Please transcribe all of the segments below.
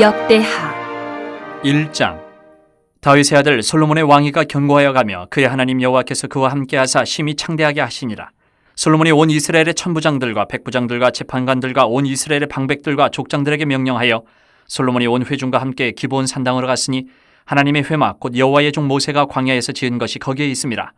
역대하 1장. 다윗의 아들 솔로몬의 왕위가 견고하여 가며 그의 하나님 여호와께서 그와 함께하사 심히 창대하게 하시니라. 솔로몬이 온 이스라엘의 천부장들과 백부장들과 재판관들과 온 이스라엘의 방백들과 족장들에게 명령하여 솔로몬이 온 회중과 함께 기브온 산당으로 갔으니 하나님의 회막 곧 여호와의 종 모세가 광야에서 지은 것이 거기에 있음이라.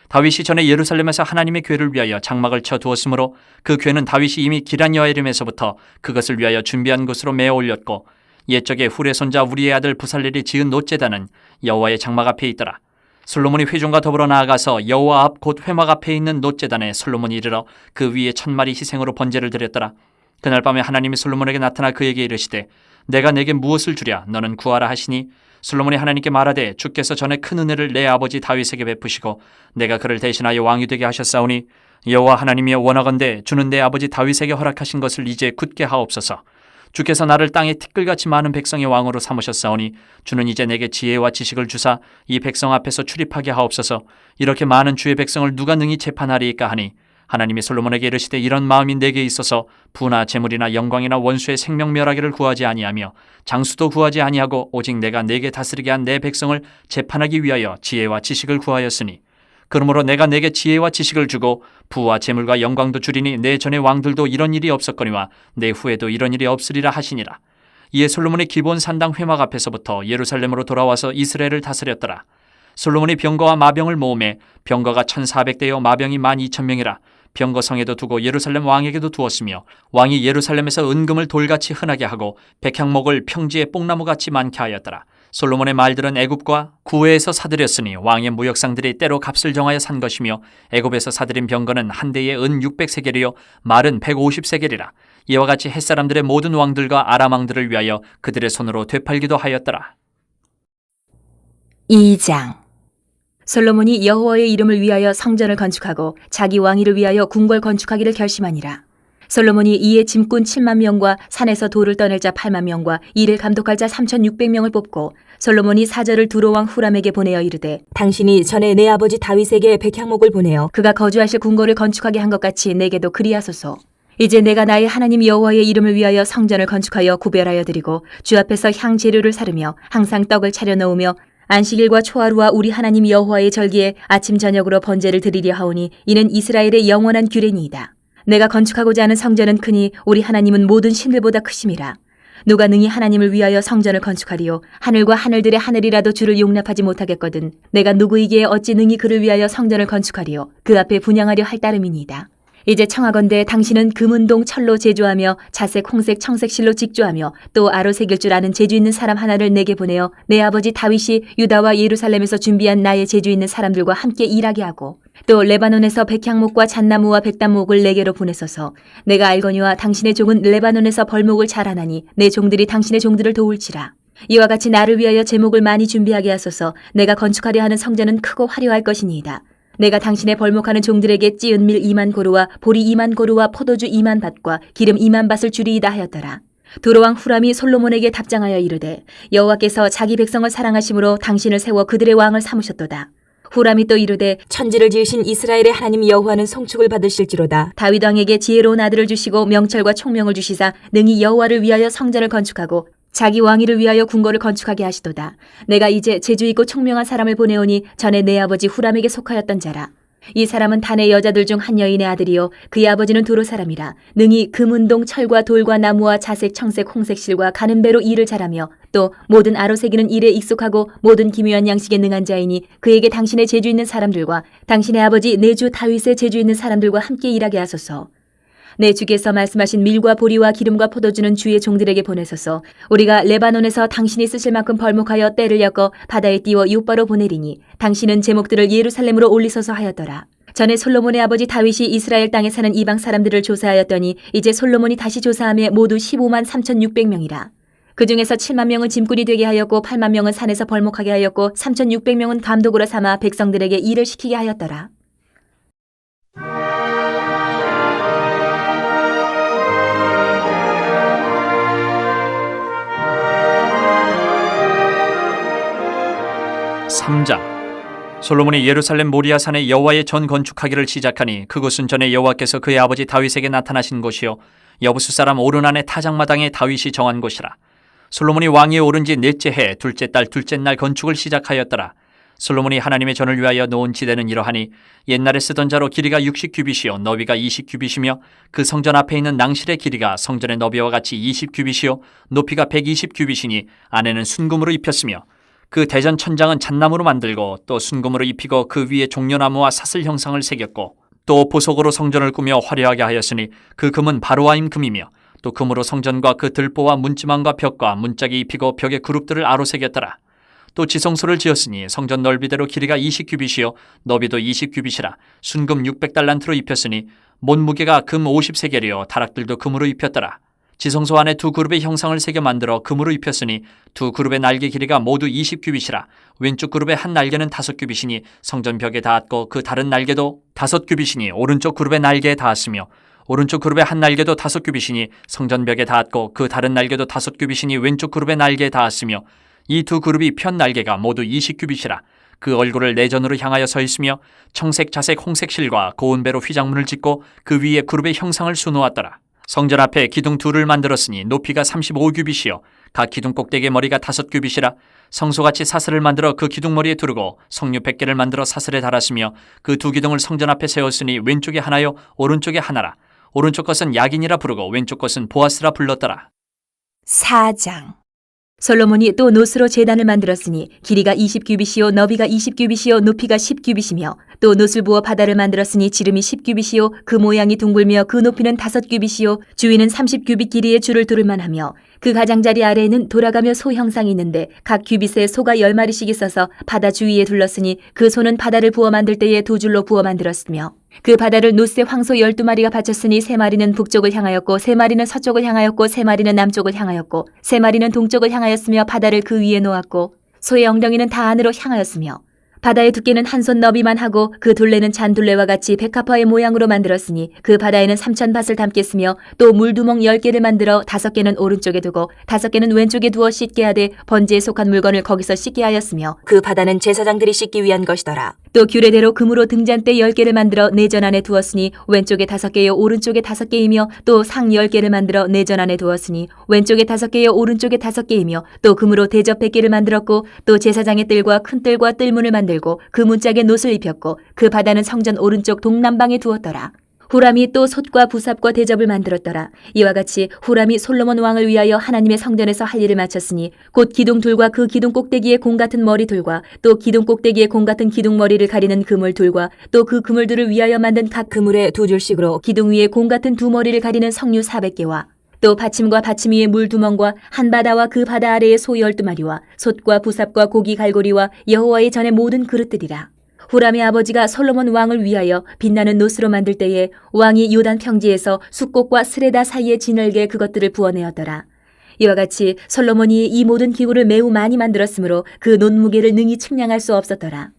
다윗이 전에 예루살렘에서 하나님의 궤를 위하여 장막을 쳐 두었으므로 그 궤는 다윗이 이미 기란 여아림에서부터 그것을 위하여 준비한 곳으로 메어 올렸고 옛적에 훌의 손자 우리의 아들 부살렐이 지은 놋제단은 여호와의 장막 앞에 있더라. 솔로몬이 회중과 더불어 나아가서 여호와 앞 곧 회막 앞에 있는 놋제단에 솔로몬이 이르러 그 위에 1000마리 희생으로 번제를 드렸더라. 그날 밤에 하나님이 솔로몬에게 나타나 그에게 이르시되 내가 내게 무엇을 주랴 너는 구하라 하시니 솔로몬이 하나님께 말하되 주께서 전에 큰 은혜를 내 아버지 다윗에게 베푸시고 내가 그를 대신하여 왕이 되게 하셨사오니 여호와 하나님이여 원하건대 주는 내 아버지 다윗에게 허락하신 것을 이제 굳게 하옵소서. 주께서 나를 땅에 티끌같이 많은 백성의 왕으로 삼으셨사오니 주는 이제 내게 지혜와 지식을 주사 이 백성 앞에서 출입하게 하옵소서. 이렇게 많은 주의 백성을 누가 능히 재판하리이까 하니 하나님이 솔로몬에게 이르시되 이런 마음이 내게 있어서 부나 재물이나 영광이나 원수의 생명 멸하기를 구하지 아니하며 장수도 구하지 아니하고 오직 내가 내게 다스리게 한 내 백성을 재판하기 위하여 지혜와 지식을 구하였으니 그러므로 내가 내게 지혜와 지식을 주고 부와 재물과 영광도 주리니 내 전의 왕들도 이런 일이 없었거니와 내 후에도 이런 일이 없으리라 하시니라. 이에 솔로몬이 기브온 산당 회막 앞에서부터 예루살렘으로 돌아와서 이스라엘을 다스렸더라. 솔로몬이 병거와 마병을 모으매 병거가 1400대요 마병이 12000명이라. 병거 성에도 두고 예루살렘 왕에게도 두었으며 왕이 예루살렘에서 은금을 돌같이 흔하게 하고 백향목을 평지에 뽕나무같이 많게 하였더라. 솔로몬의 말들은 애굽과 구외에서 사들였으니 왕의 무역상들이 때로 값을 정하여 산 것이며 애굽에서 사들인 병거는 한 대에 은 600세겔이요 말은 150세겔이라. 이와 같이 햇사람들의 모든 왕들과 아람 왕들을 위하여 그들의 손으로 되팔기도 하였더라. 2장 솔로몬이 여호와의 이름을 위하여 성전을 건축하고 자기 왕위를 위하여 궁궐 건축하기를 결심하니라. 솔로몬이 이에 짐꾼 7만 명과 산에서 돌을 떠낼 자 8만 명과 이를 감독할 자 3600명을 뽑고 솔로몬이 사절을 두로 왕 후람에게 보내어 이르되 당신이 전에 내 아버지 다윗에게 백향목을 보내어 그가 거주하실 궁궐을 건축하게 한 것 같이 내게도 그리하소서. 이제 내가 나의 하나님 여호와의 이름을 위하여 성전을 건축하여 구별하여 드리고 주 앞에서 향 재료를 사르며 항상 떡을 차려 놓으며 안식일과 초하루와 우리 하나님 여호와의 절기에 아침 저녁으로 번제를 드리려 하오니 이는 이스라엘의 영원한 규례니이다. 내가 건축하고자 하는 성전은 크니 우리 하나님은 모든 신들보다 크심이라. 누가 능히 하나님을 위하여 성전을 건축하리요 하늘과 하늘들의 하늘이라도 주를 용납하지 못하겠거든 내가 누구이기에 어찌 능히 그를 위하여 성전을 건축하리요 그 앞에 분향하려 할 따름이니이다. 이제 청하건대 당신은 금은동 철로 제조하며 자색 홍색 청색 실로 직조하며 또 아로 새길 줄 아는 재주 있는 사람 하나를 내게 보내어 내 아버지 다윗이 유다와 예루살렘에서 준비한 나의 재주 있는 사람들과 함께 일하게 하고 또 레바논에서 백향목과 잣나무와 백단목을 내게로 보내소서. 내가 알거니와 당신의 종은 레바논에서 벌목을 잘하나니 내 종들이 당신의 종들을 도울지라. 이와 같이 나를 위하여 제목을 많이 준비하게 하소서. 내가 건축하려 하는 성전은 크고 화려할 것이니이다. 내가 당신의 벌목하는 종들에게 찌은 밀 2만 고루와 보리 2만 고루와 포도주 2만 밭과 기름 2만 밭을 주리이다 하였더라. 두로왕 후람이 솔로몬에게 답장하여 이르되 여호와께서 자기 백성을 사랑하심으로 당신을 세워 그들의 왕을 삼으셨도다. 후람이 또 이르되 천지를 지으신 이스라엘의 하나님 여호와는 송축을 받으실지로다. 다윗 왕에게 지혜로운 아들을 주시고 명철과 총명을 주시사 능히 여호와를 위하여 성전을 건축하고 자기 왕위를 위하여 궁궐을 건축하게 하시도다. 내가 이제 재주있고 총명한 사람을 보내오니 전에 내 아버지 후람에게 속하였던 자라. 이 사람은 단의 여자들 중 한 여인의 아들이요 그의 아버지는 두로 사람이라. 능히 금운동 철과 돌과 나무와 자색 청색 홍색 실과 가는 배로 일을 잘하며 또 모든 아로새기는 일에 익숙하고 모든 기묘한 양식에 능한 자이니 그에게 당신의 재주 있는 사람들과 당신의 아버지 내 주 다윗의 재주 있는 사람들과 함께 일하게 하소서. 내 주께서 말씀하신 밀과 보리와 기름과 포도주는 주의 종들에게 보내소서. 우리가 레바논에서 당신이 쓰실 만큼 벌목하여 떼를 엮어 바다에 띄워 요바로 보내리니 당신은 제목들을 예루살렘으로 올리소서 하였더라. 전에 솔로몬의 아버지 다윗이 이스라엘 땅에 사는 이방 사람들을 조사하였더니 이제 솔로몬이 다시 조사하며 모두 15만 3600명이라. 그 중에서 7만 명은 짐꾼이 되게 하였고 8만 명은 산에서 벌목하게 하였고 3600명은 감독으로 삼아 백성들에게 일을 시키게 하였더라. (3장) 솔로몬이 예루살렘 모리아산에 여호와의 전 건축하기를 시작하니 그곳은 전에 여호와께서 그의 아버지 다윗에게 나타나신 곳이요 여부수 사람 오르난의 타작마당에 다윗이 정한 곳이라. 솔로몬이 왕위에 오른 지 넷째 해 둘째 달 둘째 날 건축을 시작하였더라. 솔로몬이 하나님의 전을 위하여 놓은 지대는 이러하니 옛날에 쓰던 자로 길이가 60규빗이요 너비가 20규빗이며 그 성전 앞에 있는 낭실의 길이가 성전의 너비와 같이 20규빗이요 높이가 120규빗이니 안에는 순금으로 입혔으며 그 대전 천장은 잣나무로 만들고 또 순금으로 입히고 그 위에 종려나무와 사슬 형상을 새겼고 또 보석으로 성전을 꾸며 화려하게 하였으니 그 금은 바로아임 금이며 또 금으로 성전과 그 들보와 문지망과 벽과 문짝이 입히고 벽에 그룹들을 아로새겼더라. 또 지성소를 지었으니 성전 넓이대로 길이가 20규빗이요 너비도 20규빗이라 순금 600달란트로 입혔으니 못무게가 금 50세겔이요 다락들도 금으로 입혔더라. 지성소 안에 두 그룹의 형상을 새겨 만들어 금으로 입혔으니 두 그룹의 날개 길이가 모두 20규빗이라 왼쪽 그룹의 한 날개는 5규빗이니 성전 벽에 닿았고 그 다른 날개도 5규빗이니 오른쪽 그룹의 날개에 닿았으며 오른쪽 그룹의 한 날개도 5규빗이니 성전 벽에 닿았고 그 다른 날개도 5규빗이니 왼쪽 그룹의 날개에 닿았으며 이 두 그룹이 편 날개가 모두 20규빗이라 그 얼굴을 내전으로 향하여 서 있으며 청색, 자색, 홍색 실과 고운 배로 휘장문을 짓고 그 위에 그룹의 형상을 수놓았더라. 성전 앞에 기둥 둘을 만들었으니 높이가 35규빗이요 각 기둥 꼭대기의 머리가 5규빗이라 성소같이 사슬을 만들어 그 기둥 머리에 두르고 석류 100개를 만들어 사슬에 달았으며 그 두 기둥을 성전 앞에 세웠으니 왼쪽에 하나요 오른쪽에 하나라. 오른쪽 것은 야긴이라 부르고 왼쪽 것은 보아스라 불렀더라. 4장. 솔로몬이 또 노스로 제단을 만들었으니 길이가 20규빗이요 너비가 20규빗이요 높이가 10규빗이며 또 노슬 부어 바다를 만들었으니 지름이 10규빗이요 그 모양이 둥글며 그 높이는 5규빗이요 주위는 30규빗 길이의 줄을 두를만 하며 그 가장자리 아래에는 돌아가며 소 형상이 있는데 각 규빗에 소가 10마리씩 있어서 바다 주위에 둘렀으니 그 소는 바다를 부어 만들 때에 두 줄로 부어 만들었으며 그 바다를 노스에 황소 12마리가 바쳤으니 3마리는 북쪽을 향하였고 3마리는 서쪽을 향하였고 3마리는 남쪽을 향하였고 3마리는 동쪽을 향하였으며 바다를 그 위에 놓았고 소의 엉덩이는 다 안으로 향하였으며 바다의 두께는 한 손 너비만 하고 그 둘레는 잔둘레와 같이 백합화의 모양으로 만들었으니 그 바다에는 3,000밭을 담겠으며 또 물두멍 10개를 만들어 5개는 오른쪽에 두고 5개는 왼쪽에 두어 씻게 하되 번제에 속한 물건을 거기서 씻게 하였으며 그 바다는 제사장들이 씻기 위한 것이더라. 또 규례대로 금으로 등잔대 10개를 만들어 내전 안에 두었으니 왼쪽에 5개요 오른쪽에 5개이며 또 상 10개를 만들어 내전 안에 두었으니 왼쪽에 5개요 오른쪽에 5개이며 또 금으로 대접 100개를 만들었고 또 제사장의 뜰과 큰 뜰과 뜰문을 만들고 그 문짝에 놋을 입혔고 그 바다는 성전 오른쪽 동남방에 두었더라. 후람이 또 솥과 부삽과 대접을 만들었더라. 이와 같이 후람이 솔로몬 왕을 위하여 하나님의 성전에서 할 일을 마쳤으니 곧 기둥 둘과 그 기둥 꼭대기에 공 같은 머리 둘과 또 기둥 꼭대기에 공 같은 기둥 머리를 가리는 그물 둘과 또 그 그물들을 위하여 만든 각 그물에 두 줄씩으로 기둥 위에 공 같은 두 머리를 가리는 석류 400개와 또 받침과 받침 위에 물두멍과 한 바다와 그 바다 아래에 소 12마리와 솥과 부삽과 고기 갈고리와 여호와의 전의 모든 그릇들이라. 후람의 아버지가 솔로몬 왕을 위하여 빛나는 놋으로 만들 때에 왕이 요단 평지에서 숫꽃과 스레다 사이에 진흙에 그것들을 부어내었더라. 이와 같이 솔로몬이 이 모든 기구를 매우 많이 만들었으므로 그 놋 무게를 능히 측량할 수 없었더라.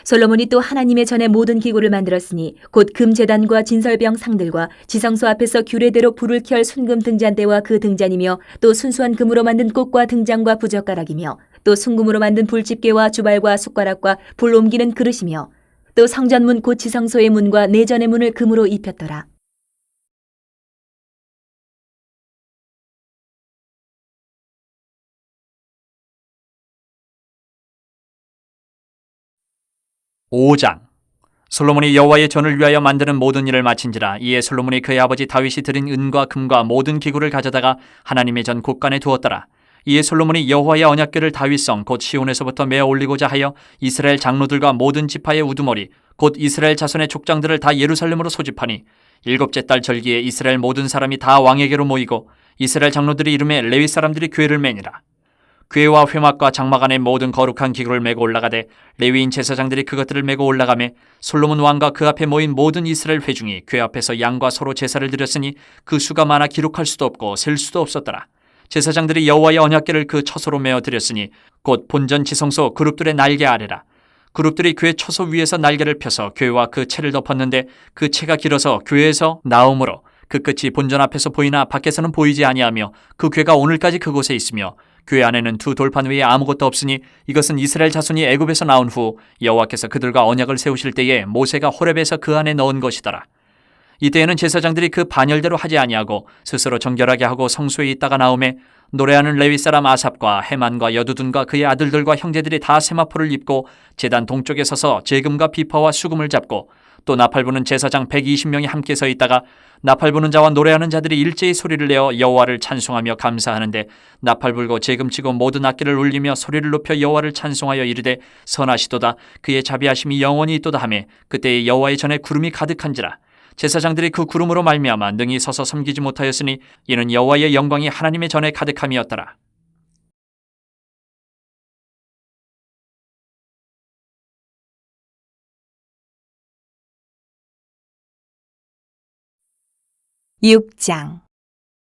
솔로몬이 또 하나님의 전에 모든 기구를 만들었으니 곧 금제단과 진설병 상들과 지성소 앞에서 규례대로 불을 켤 순금 등잔대와 그 등잔이며 또 순수한 금으로 만든 꽃과 등잔과 부젓가락이며 또 순금으로 만든 불집게와 주발과 숟가락과 불 옮기는 그릇이며 또 성전문 곧 지성소의 문과 내전의 문을 금으로 입혔더라. 오장 솔로몬이 여호와의 전을 위하여 만드는 모든 일을 마친지라. 이에 솔로몬이 그의 아버지 다윗이 드린 은과 금과 모든 기구를 가져다가 하나님의 전 곳간에 두었더라. 이에 솔로몬이 여호와의 언약궤를 다윗성 곧 시온에서부터 메어 올리고자 하여 이스라엘 장로들과 모든 지파의 우두머리 곧 이스라엘 자손의 족장들을 다 예루살렘으로 소집하니 7째 달 절기에 이스라엘 모든 사람이 다 왕에게로 모이고 이스라엘 장로들이 이름에 레위 사람들이 궤를 매니라. 궤와 회막과 장막 안에 모든 거룩한 기구를 메고 올라가되 레위인 제사장들이 그것들을 메고 올라가매 솔로몬 왕과 그 앞에 모인 모든 이스라엘 회중이 궤 앞에서 양과 소로 제사를 드렸으니 그 수가 많아 기록할 수도 없고 셀 수도 없었더라. 제사장들이 여호와의 언약궤를 그 처소로 메어 드렸으니 곧 본전 지성소 그룹들의 날개 아래라. 그룹들이 궤 처소 위에서 날개를 펴서 궤와 그 채를 덮었는데 그 채가 길어서 궤에서 나오므로 그 끝이 본전 앞에서 보이나 밖에서는 보이지 아니하며 그 궤가 오늘까지 그곳에 있으며 궤 안에는 두 돌판 외에 아무것도 없으니 이것은 이스라엘 자손이 애굽에서 나온 후 여호와께서 그들과 언약을 세우실 때에 모세가 호렙에서 그 안에 넣은 것이더라. 이때에는 제사장들이 그 반열대로 하지 아니하고 스스로 정결하게 하고 성소에 있다가 나오매 노래하는 레위 사람 아삽과 헤만과 여두둔과 그의 아들들과 형제들이 다 세마포를 입고 제단 동쪽에 서서 제금과 비파와 수금을 잡고 또 나팔 부는 제사장 120명이 함께 서 있다가 나팔 부는 자와 노래하는 자들이 일제히 소리를 내어 여호와를 찬송하며 감사하는데 나팔 불고 제금 치고 모든 악기를 울리며 소리를 높여 여호와를 찬송하여 이르되 선하시도다 그의 자비하심이 영원히 있도다 하매 그때에 여호와의 전에 구름이 가득한지라. 제사장들이 그 구름으로 말미암아 능히 서서 섬기지 못하였으니 이는 여호와의 영광이 하나님의 전에 가득함이었더라. (6장)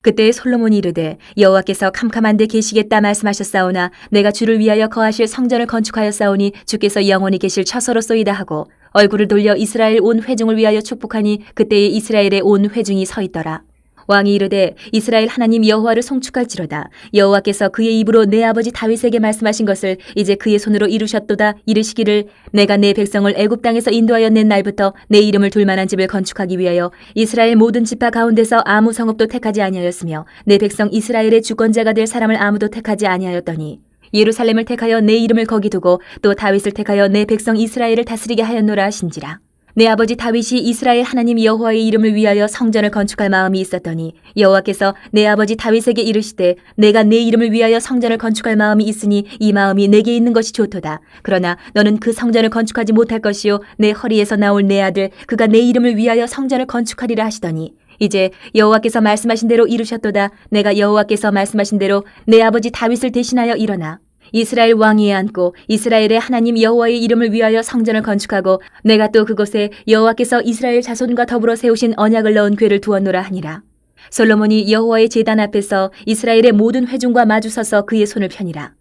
그때 솔로몬이 이르되 여호와께서 캄캄한 데 계시겠다 말씀하셨사오나 내가 주를 위하여 거하실 성전을 건축하였사오니 주께서 영원히 계실 처소로소이다 하고 얼굴을 돌려 이스라엘 온 회중을 위하여 축복하니 그때에 이스라엘의 온 회중이 서 있더라. 왕이 이르되 이스라엘 하나님 여호와를 송축할지로다. 여호와께서 그의 입으로 내 아버지 다윗에게 말씀하신 것을 이제 그의 손으로 이루셨도다. 이르시기를 내가 내 백성을 애굽 땅에서 인도하여 낸 날부터 내 이름을 둘 만한 집을 건축하기 위하여 이스라엘 모든 지파 가운데서 아무 성읍도 택하지 아니하였으며 내 백성 이스라엘의 주권자가 될 사람을 아무도 택하지 아니하였더니 예루살렘을 택하여 내 이름을 거기 두고 또 다윗을 택하여 내 백성 이스라엘을 다스리게 하였노라 하신지라. 내 아버지 다윗이 이스라엘 하나님 여호와의 이름을 위하여 성전을 건축할 마음이 있었더니 여호와께서 내 아버지 다윗에게 이르시되 내가 내 이름을 위하여 성전을 건축할 마음이 있으니 이 마음이 내게 있는 것이 좋도다. 그러나 너는 그 성전을 건축하지 못할 것이요 내 허리에서 나올 내 아들 그가 내 이름을 위하여 성전을 건축하리라 하시더니 이제 여호와께서 말씀하신 대로 이루셨도다. 내가 여호와께서 말씀하신 대로 내 아버지 다윗을 대신하여 일어나 이스라엘 왕위에 앉고 이스라엘의 하나님 여호와의 이름을 위하여 성전을 건축하고 내가 또 그곳에 여호와께서 이스라엘 자손과 더불어 세우신 언약을 넣은 궤를 두었노라 하니라. 솔로몬이 여호와의 제단 앞에서 이스라엘의 모든 회중과 마주서서 그의 손을 펴니라.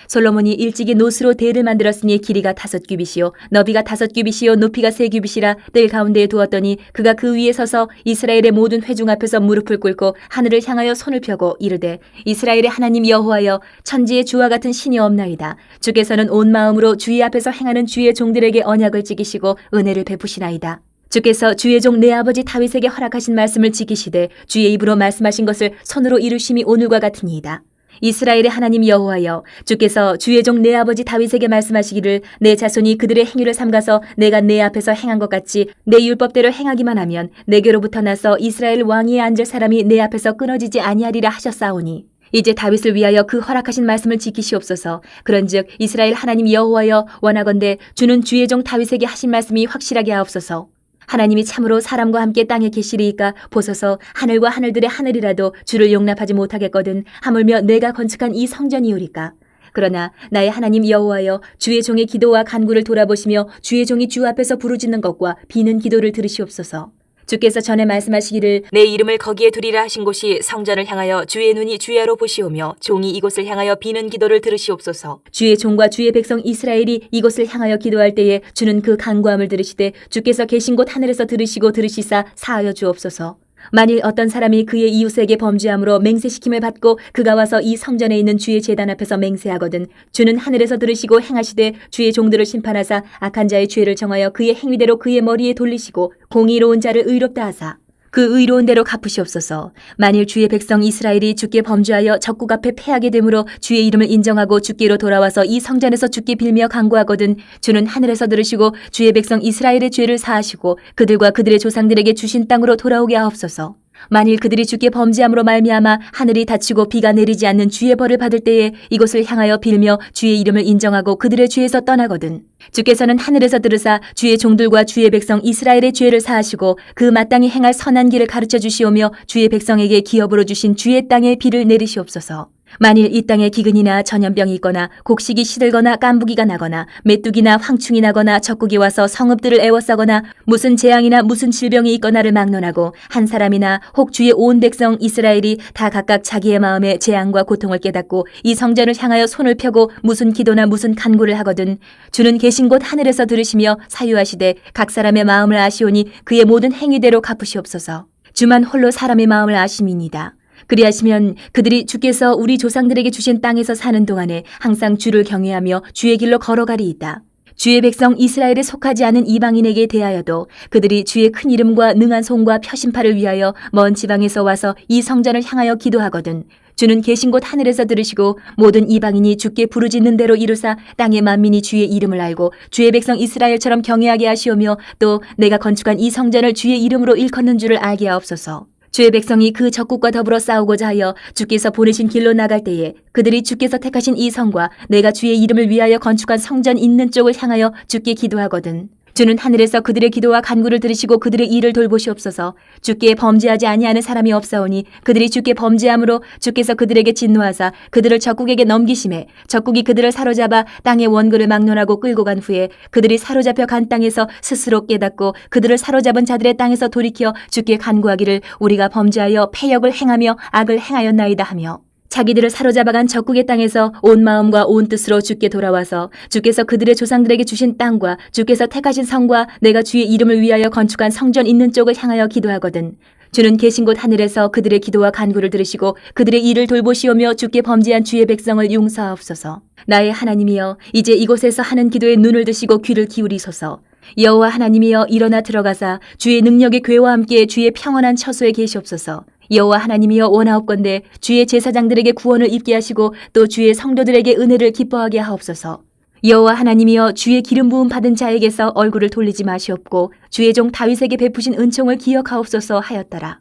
솔로몬이 일찍이 노스로 대를 만들었으니 길이가 5규빗이요 너비가 5규빗이요 높이가 3규빗이라 뜰 가운데에 두었더니 그가 그 위에 서서 이스라엘의 모든 회중 앞에서 무릎을 꿇고 하늘을 향하여 손을 펴고 이르되 이스라엘의 하나님 여호와여 천지의 주와 같은 신이 없나이다. 주께서는 온 마음으로 주의 앞에서 행하는 주의 종들에게 언약을 지키시고 은혜를 베푸시나이다. 주께서 주의 종 내 아버지 다윗에게 허락하신 말씀을 지키시되 주의 입으로 말씀하신 것을 손으로 이루심이 오늘과 같으니이다. 이스라엘의 하나님 여호와여 주께서 주의 종 내 아버지 다윗에게 말씀하시기를 내 자손이 그들의 행위를 삼가서 내가 내 앞에서 행한 것 같이 내 율법대로 행하기만 하면 내게로부터 나서 이스라엘 왕위에 앉을 사람이 내 앞에서 끊어지지 아니하리라 하셨사오니 이제 다윗을 위하여 그 허락하신 말씀을 지키시옵소서. 그런즉 이스라엘 하나님 여호와여 원하건대 주는 주의 종 다윗에게 하신 말씀이 확실하게 하옵소서. 하나님이 참으로 사람과 함께 땅에 계시리이까 보소서 하늘과 하늘들의 하늘이라도 주를 용납하지 못하겠거든 하물며 내가 건축한 이 성전이오리까. 그러나 나의 하나님 여호와여 주의 종의 기도와 간구를 돌아보시며 주의 종이 주 앞에서 부르짖는 것과 비는 기도를 들으시옵소서. 주께서 전에 말씀하시기를 내 이름을 거기에 두리라 하신 곳이 성전을 향하여 주의 눈이 주야로 보시오며 종이 이곳을 향하여 비는 기도를 들으시옵소서. 주의 종과 주의 백성 이스라엘이 이곳을 향하여 기도할 때에 주는 그 간구함을 들으시되 주께서 계신 곳 하늘에서 들으시고 들으시사 사하여 주옵소서. 만일 어떤 사람이 그의 이웃에게 범죄함으로 맹세시킴을 받고 그가 와서 이 성전에 있는 주의 제단 앞에서 맹세하거든 주는 하늘에서 들으시고 행하시되 주의 종들을 심판하사 악한 자의 죄를 정하여 그의 행위대로 그의 머리에 돌리시고 공의로운 자를 의롭다 하사 그 의로운 대로 갚으시옵소서. 만일 주의 백성 이스라엘이 주께 범죄하여 적국 앞에 패하게 되므로 주의 이름을 인정하고 주께로 돌아와서 이 성전에서 주께 빌며 간구하거든 주는 하늘에서 들으시고 주의 백성 이스라엘의 죄를 사하시고 그들과 그들의 조상들에게 주신 땅으로 돌아오게 하옵소서. 만일 그들이 주께 범죄함으로 말미암아 하늘이 닫히고 비가 내리지 않는 주의 벌을 받을 때에 이곳을 향하여 빌며 주의 이름을 인정하고 그들의 죄에서 떠나거든 주께서는 하늘에서 들으사 주의 종들과 주의 백성 이스라엘의 죄를 사하시고 그 마땅히 행할 선한 길을 가르쳐 주시오며 주의 백성에게 기업으로 주신 주의 땅에 비를 내리시옵소서. 만일 이 땅에 기근이나 전염병이 있거나 곡식이 시들거나 깐부기가 나거나 메뚜기나 황충이 나거나 적국이 와서 성읍들을 애워싸거나 무슨 재앙이나 무슨 질병이 있거나를 막론하고 한 사람이나 혹 주의 온 백성 이스라엘이 다 각각 자기의 마음에 재앙과 고통을 깨닫고 이 성전을 향하여 손을 펴고 무슨 기도나 무슨 간구를 하거든 주는 계신 곳 하늘에서 들으시며 사유하시되 각 사람의 마음을 아시오니 그의 모든 행위대로 갚으시옵소서. 주만 홀로 사람의 마음을 아심이니이다. 그리하시면 그들이 주께서 우리 조상들에게 주신 땅에서 사는 동안에 항상 주를 경외하며 주의 길로 걸어가리이다. 주의 백성 이스라엘에 속하지 않은 이방인에게 대하여도 그들이 주의 큰 이름과 능한 손과 표심파를 위하여 먼 지방에서 와서 이 성전을 향하여 기도하거든 주는 계신 곳 하늘에서 들으시고 모든 이방인이 주께 부르짖는 대로 이루사 땅의 만민이 주의 이름을 알고 주의 백성 이스라엘처럼 경외하게 하시오며 또 내가 건축한 이 성전을 주의 이름으로 일컫는 줄을 알게 하옵소서. 주의 백성이 그 적국과 더불어 싸우고자 하여 주께서 보내신 길로 나갈 때에 그들이 주께서 택하신 이 성과 내가 주의 이름을 위하여 건축한 성전 있는 쪽을 향하여 주께 기도하거든. 주는 하늘에서 그들의 기도와 간구를 들으시고 그들의 일을 돌보시옵소서. 주께 범죄하지 아니하는 사람이 없사오니 그들이 주께 범죄함으로 주께서 그들에게 진노하사 그들을 적국에게 넘기심에 적국이 그들을 사로잡아 땅의 원그를 막론하고 끌고 간 후에 그들이 사로잡혀 간 땅에서 스스로 깨닫고 그들을 사로잡은 자들의 땅에서 돌이켜 주께 간구하기를 우리가 범죄하여 패역을 행하며 악을 행하였나이다 하며 자기들을 사로잡아간 적국의 땅에서 온 마음과 온 뜻으로 주께 돌아와서 주께서 그들의 조상들에게 주신 땅과 주께서 택하신 성과 내가 주의 이름을 위하여 건축한 성전 있는 쪽을 향하여 기도하거든. 주는 계신 곳 하늘에서 그들의 기도와 간구를 들으시고 그들의 일을 돌보시오며 주께 범죄한 주의 백성을 용서하옵소서. 나의 하나님이여 이제 이곳에서 하는 기도에 눈을 드시고 귀를 기울이소서. 여호와 하나님이여 일어나 들어가사 주의 능력의 궤와 함께 주의 평안한 처소에 계시옵소서. 여호와 하나님이여 원하옵건대 주의 제사장들에게 구원을 입게 하시고 또 주의 성도들에게 은혜를 기뻐하게 하옵소서. 여호와 하나님이여 주의 기름 부음 받은 자에게서 얼굴을 돌리지 마시옵고 주의 종 다윗에게 베푸신 은총을 기억하옵소서 하였더라.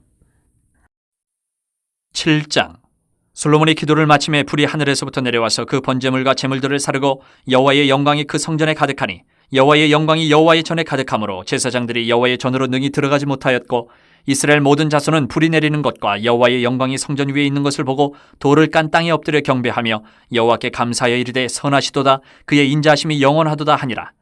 7장. 솔로몬이 기도를 마침에 불이 하늘에서부터 내려와서 그 번제물과 제물들을 사르고 여호와의 영광이 그 성전에 가득하니 여호와의 영광이 여호와의 전에 가득하므로 제사장들이 여호와의 전으로 능히 들어가지 못하였고 이스라엘 모든 자손은 불이 내리는 것과 여호와의 영광이 성전 위에 있는 것을 보고 돌을 깐 땅에 엎드려 경배하며 여호와께 감사하여 이르되 선하시도다 그의 인자하심이 영원하도다 하니라.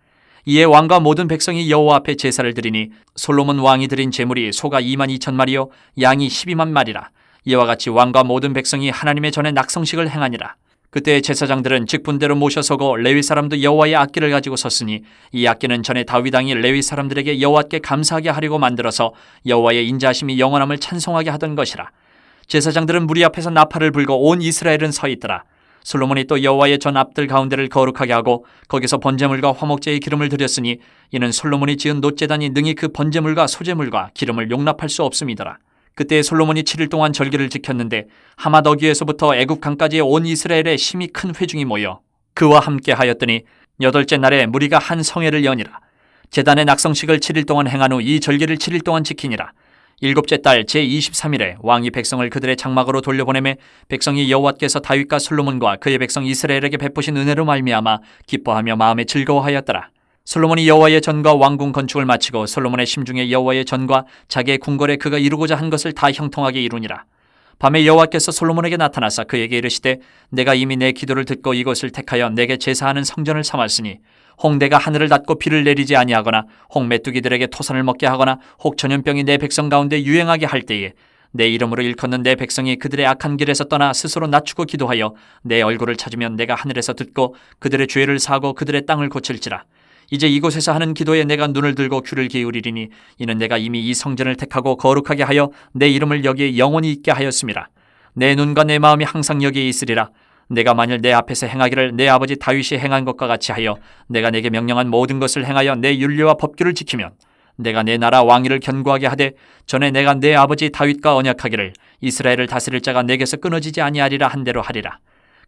이에 왕과 모든 백성이 여호와 앞에 제사를 드리니 솔로몬 왕이 드린 제물이 소가 22,000마리요 양이 12,000마리라. 이와 같이 왕과 모든 백성이 하나님의 전에 낙성식을 행하니라. 그때 제사장들은 직분대로 모셔서고 레위 사람도 여호와의 악기를 가지고 섰으니 이 악기는 전에 다윗 왕이 레위 사람들에게 여호와께 감사하게 하려고 만들어서 여호와의 인자하심이 영원함을 찬송하게 하던 것이라. 제사장들은 무리 앞에서 나팔을 불고 온 이스라엘은 서 있더라. 솔로몬이 또 여호와의 전 앞들 가운데를 거룩하게 하고 거기서 번제물과 화목제의 기름을 드렸으니 이는 솔로몬이 지은 놋제단이 능히 그 번제물과 소제물과 기름을 용납할 수 없음이더라. 그때 솔로몬이 7일 동안 절기를 지켰는데 하맛 어귀에서부터 애굽 강까지의 온 이스라엘에 심히 큰 회중이 모여 그와 함께 하였더니 8째 날에 무리가 한 성회를 여니라. 제단의 낙성식을 7일 동안 행한 후 이 절기를 7일 동안 지키니라. 7째 달 제23일에 왕이 백성을 그들의 장막으로 돌려보내매 백성이 여호와께서 다윗과 솔로몬과 그의 백성 이스라엘에게 베푸신 은혜로 말미암아 기뻐하며 마음에 즐거워하였더라. 솔로몬이 여호와의 전과 왕궁 건축을 마치고 솔로몬의 심중에 여호와의 전과 자기의 궁궐에 그가 이루고자 한 것을 다 형통하게 이루니라. 밤에 여호와께서 솔로몬에게 나타나사 그에게 이르시되 내가 이미 내 기도를 듣고 이것을 택하여 내게 제사하는 성전을 삼았으니 혹 내가 하늘을 닫고 비를 내리지 아니하거나 혹 메뚜기들에게 토산을 먹게 하거나 혹 전염병이 내 백성 가운데 유행하게 할 때에 내 이름으로 일컫는 내 백성이 그들의 악한 길에서 떠나 스스로 낮추고 기도하여 내 얼굴을 찾으면 내가 하늘에서 듣고 그들의 죄를 사하고 그들의 땅을 고칠지라. 이제 이곳에서 하는 기도에 내가 눈을 들고 귀를 기울이리니 이는 내가 이미 이 성전을 택하고 거룩하게 하여 내 이름을 여기에 영원히 있게 하였음이라. 내 눈과 내 마음이 항상 여기에 있으리라. 내가 만일 내 앞에서 행하기를 내 아버지 다윗이 행한 것과 같이 하여 내가 내게 명령한 모든 것을 행하여 내 율례와 법규를 지키면 내가 내 나라 왕위를 견고하게 하되 전에 내가 내 아버지 다윗과 언약하기를 이스라엘을 다스릴 자가 내게서 끊어지지 아니하리라 한 대로 하리라.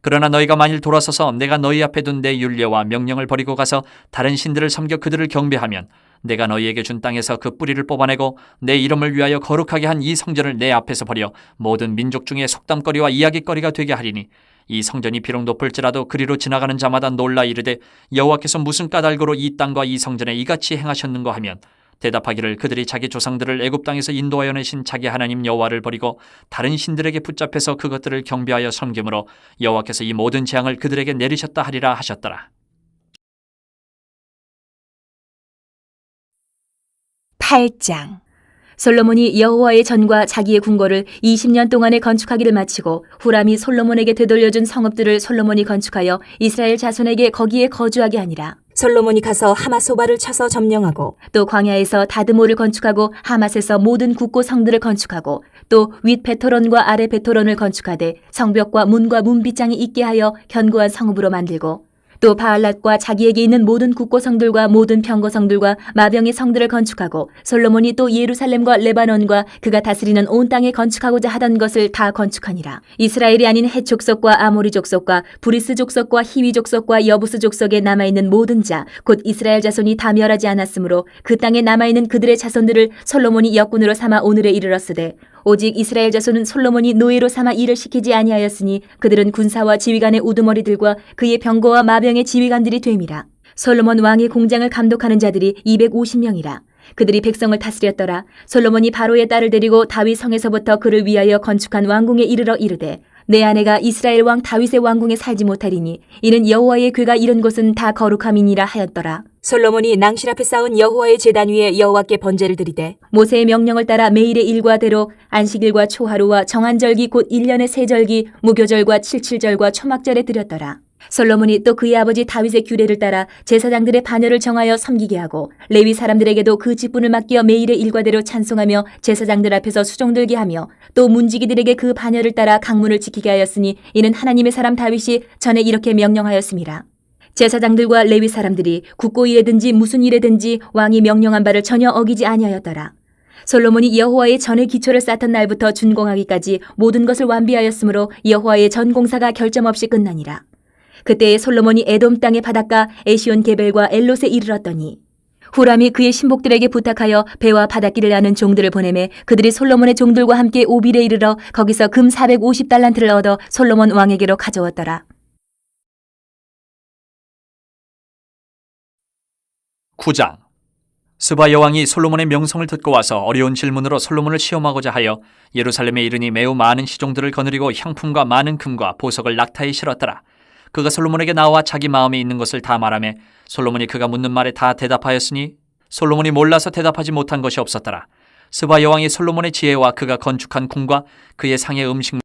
그러나 너희가 만일 돌아서서 내가 너희 앞에 둔 내 율례와 명령을 버리고 가서 다른 신들을 섬겨 그들을 경배하면 내가 너희에게 준 땅에서 그 뿌리를 뽑아내고 내 이름을 위하여 거룩하게 한 이 성전을 내 앞에서 버려 모든 민족 중에 속담거리와 이야기거리가 되게 하리니 이 성전이 비록 높을지라도 그리로 지나가는 자마다 놀라 이르되 여호와께서 무슨 까닭으로 이 땅과 이 성전에 이같이 행하셨는가 하면 대답하기를 그들이 자기 조상들을 애굽 땅에서 인도하여 내신 자기 하나님 여호와를 버리고 다른 신들에게 붙잡혀서 그것들을 경배하여 섬김으로 여호와께서 이 모든 재앙을 그들에게 내리셨다 하리라 하셨더라. 8장. 솔로몬이 여호와의 전과 자기의 궁궐을 20년 동안에 건축하기를 마치고 후람이 솔로몬에게 되돌려준 성읍들을 솔로몬이 건축하여 이스라엘 자손에게 거기에 거주하게 하니라. 솔로몬이 가서 하마소바를 쳐서 점령하고 또 광야에서 다드모를 건축하고 하맛에서 모든 국고 성들을 건축하고 또 윗 베토론과 아래 베토론을 건축하되 성벽과 문과 문빗장이 있게 하여 견고한 성읍으로 만들고 또 바알랏과 자기에게 있는 모든 국고성들과 모든 병거성들과 마병의 성들을 건축하고 솔로몬이 또 예루살렘과 레바논과 그가 다스리는 온 땅에 건축하고자 하던 것을 다 건축하니라. 이스라엘이 아닌 헷 족속과 아모리 족속과 브리스 족속과 히위 족속과 여부스 족속에 남아있는 모든 자 곧 이스라엘 자손이 다 멸하지 않았으므로 그 땅에 남아있는 그들의 자손들을 솔로몬이 역군으로 삼아 오늘에 이르렀으되 오직 이스라엘 자손은 솔로몬이 노예로 삼아 일을 시키지 아니하였으니 그들은 군사와 지휘관의 우두머리들과 그의 병거와 마병의 지휘관들이 됨이라. 솔로몬 왕의 공장을 감독하는 자들이 250명이라. 그들이 백성을 다스렸더라. 솔로몬이 바로의 딸을 데리고 다윗 성에서부터 그를 위하여 건축한 왕궁에 이르러 이르되 내 아내가 이스라엘 왕 다윗의 왕궁에 살지 못하리니 이는 여호와의 궤가 이른 곳은 다 거룩함이니라 하였더라. 솔로몬이 낭실 앞에 쌓은 여호와의 제단 위에 여호와께 번제를 드리되 모세의 명령을 따라 매일의 일과대로 안식일과 초하루와 정한절기 곧 1년의 세절기 무교절과 칠칠절과 초막절에 드렸더라. 솔로몬이 또 그의 아버지 다윗의 규례를 따라 제사장들의 반열을 정하여 섬기게 하고 레위 사람들에게도 그 직분을 맡겨 매일의 일과대로 찬송하며 제사장들 앞에서 수종들게 하며 또 문지기들에게 그 반열을 따라 강문을 지키게 하였으니 이는 하나님의 사람 다윗이 전에 이렇게 명령하였음이라. 제사장들과 레위 사람들이 국고일에든지 무슨 일에든지 왕이 명령한 바를 전혀 어기지 아니하였더라. 솔로몬이 여호와의 전의 기초를 쌓던 날부터 준공하기까지 모든 것을 완비하였으므로 여호와의 전 공사가 결점 없이 끝나니라. 그때에 솔로몬이 에돔 땅의 바닷가 에시온 게벨과 엘롯에 이르렀더니 후람이 그의 신복들에게 부탁하여 배와 바닷길을 아는 종들을 보내매 그들이 솔로몬의 종들과 함께 오빌에 이르러 거기서 금 450달란트를 얻어 솔로몬 왕에게로 가져왔더라. 9장. 스바 여왕이 솔로몬의 명성을 듣고 와서 어려운 질문으로 솔로몬을 시험하고자 하여 예루살렘에 이르니 매우 많은 시종들을 거느리고 향품과 많은 금과 보석을 낙타에 실었더라. 그가 솔로몬에게 나와 자기 마음에 있는 것을 다 말하며 솔로몬이 그가 묻는 말에 다 대답하였으니 솔로몬이 몰라서 대답하지 못한 것이 없었더라. 스바 여왕이 솔로몬의 지혜와 그가 건축한 궁과 그의 상의 음식물과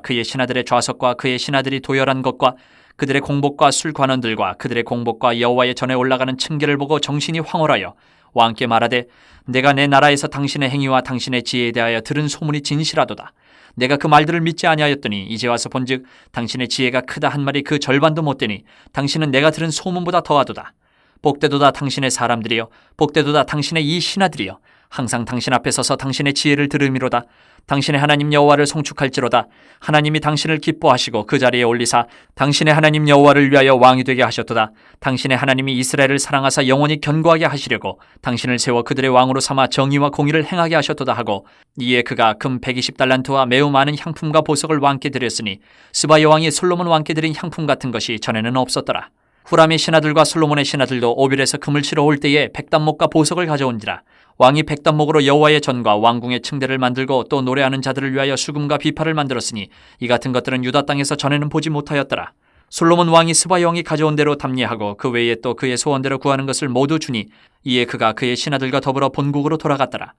그의 신하들의 좌석과 그의 신하들이 도열한 것과 그들의 공복과 술관원들과 그들의 공복과 여호와의 전에 올라가는 층계를 보고 정신이 황홀하여 왕께 말하되 내가 내 나라에서 당신의 행위와 당신의 지혜에 대하여 들은 소문이 진실하도다. 내가 그 말들을 믿지 아니하였더니 이제 와서 본즉 당신의 지혜가 크다 한 말이 그 절반도 못되니 당신은 내가 들은 소문보다 더하도다. 복되도다 당신의 사람들이여 복되도다 당신의 이 신하들이여 항상 당신 앞에 서서 당신의 지혜를 들음이로다. 당신의 하나님 여호와를 송축할지로다. 하나님이 당신을 기뻐하시고 그 자리에 올리사 당신의 하나님 여호와를 위하여 왕이 되게 하셨도다. 당신의 하나님이 이스라엘을 사랑하사 영원히 견고하게 하시려고 당신을 세워 그들의 왕으로 삼아 정의와 공의를 행하게 하셨도다 하고 이에 그가 금 120달란트와 매우 많은 향품과 보석을 왕께 드렸으니 스바 여왕이 솔로몬 왕께 드린 향품 같은 것이 전에는 없었더라. 후람의 신하들과 솔로몬의 신하들도 오빌에서 금을 치러 올 때에 백단목과 보석을 가져온지라. 왕이 백단목으로 여호와의 전과 왕궁의 층대를 만들고 또 노래하는 자들을 위하여 수금과 비파를 만들었으니 이 같은 것들은 유다 땅에서 전에는 보지 못하였더라. 솔로몬 왕이 스바 여왕이 가져온 대로 답례하고 그 외에 또 그의 소원대로 구하는 것을 모두 주니 이에 그가 그의 신하들과 더불어 본국으로 돌아갔더라.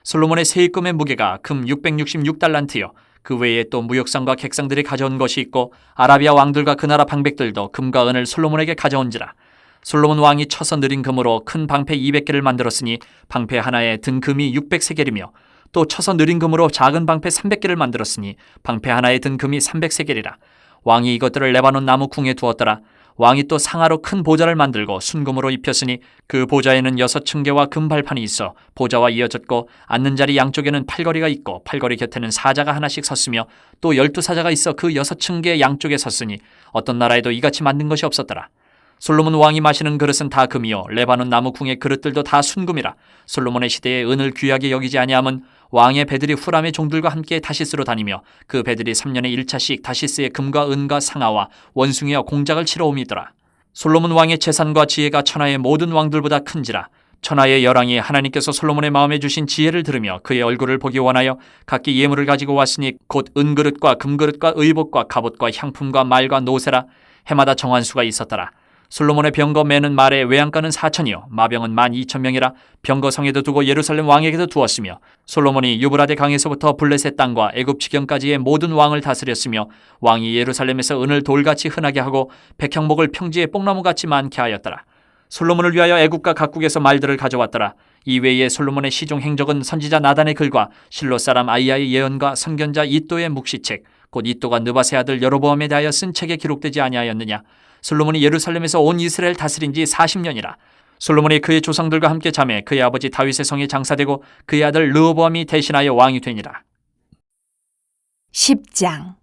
솔로몬의 세입금의 무게가 금 666달란트요. 그 외에 또 무역상과 객상들이 가져온 것이 있고 아라비아 왕들과 그 나라 방백들도 금과 은을 솔로몬에게 가져온지라. 솔로몬 왕이 쳐서 느린 금으로 큰 방패 200개를 만들었으니 방패 하나에 든 금이 600세겔이며 또 쳐서 느린 금으로 작은 방패 300개를 만들었으니 방패 하나에 든 금이 300세겔이라. 왕이 이것들을 레바논 나무 궁에 두었더라. 왕이 또 상하로 큰 보좌를 만들고 순금으로 입혔으니 그 보좌에는 6층계와 금발판이 있어 보좌와 이어졌고 앉는 자리 양쪽에는 팔걸이가 있고 팔걸이 곁에는 사자가 하나씩 섰으며 또 12사자가 있어 그 6층계 양쪽에 섰으니 어떤 나라에도 이같이 만든 것이 없었더라. 솔로몬 왕이 마시는 그릇은 다 금이요 레바논 나무 궁의 그릇들도 다 순금이라. 솔로몬의 시대에 은을 귀하게 여기지 아니함은 왕의 배들이 후람의 종들과 함께 다시스로 다니며 그 배들이 3년에 1차씩 다시스의 금과 은과 상아와 원숭이와 공작을 치러 옴이더라. 솔로몬 왕의 재산과 지혜가 천하의 모든 왕들보다 큰지라. 천하의 열왕이 하나님께서 솔로몬의 마음에 주신 지혜를 들으며 그의 얼굴을 보기 원하여 각기 예물을 가지고 왔으니 곧 은그릇과 금그릇과 의복과 갑옷과 향품과 말과 노새라. 해마다 정한 수가 있었더라. 솔로몬의 병거 매는 말의 외양간은 4천이요 마병은 12,000명이라. 병거 성에도 두고 예루살렘 왕에게도 두었으며 솔로몬이 유브라데 강에서부터 블레셋 땅과 애굽 지경까지의 모든 왕을 다스렸으며 왕이 예루살렘에서 은을 돌같이 흔하게 하고 백향목을 평지에 뽕나무같이 많게 하였더라. 솔로몬을 위하여 애국과 각국에서 말들을 가져왔더라. 이외에 솔로몬의 시종 행적은 선지자 나단의 글과 실로 사람 아이야의 예언과 선견자 이또의 묵시책 곧 이또가 느밧의 아들 여로보암에 대하여 쓴 책에 기록되지 아니하였느냐. 솔로몬이 예루살렘에서 온 이스라엘 다스린 지 40년이라. 솔로몬이 그의 조상들과 함께 잠에 그의 아버지 다윗의 성에 장사되고 그의 아들 르호보암이 대신하여 왕이 되니라. 10장.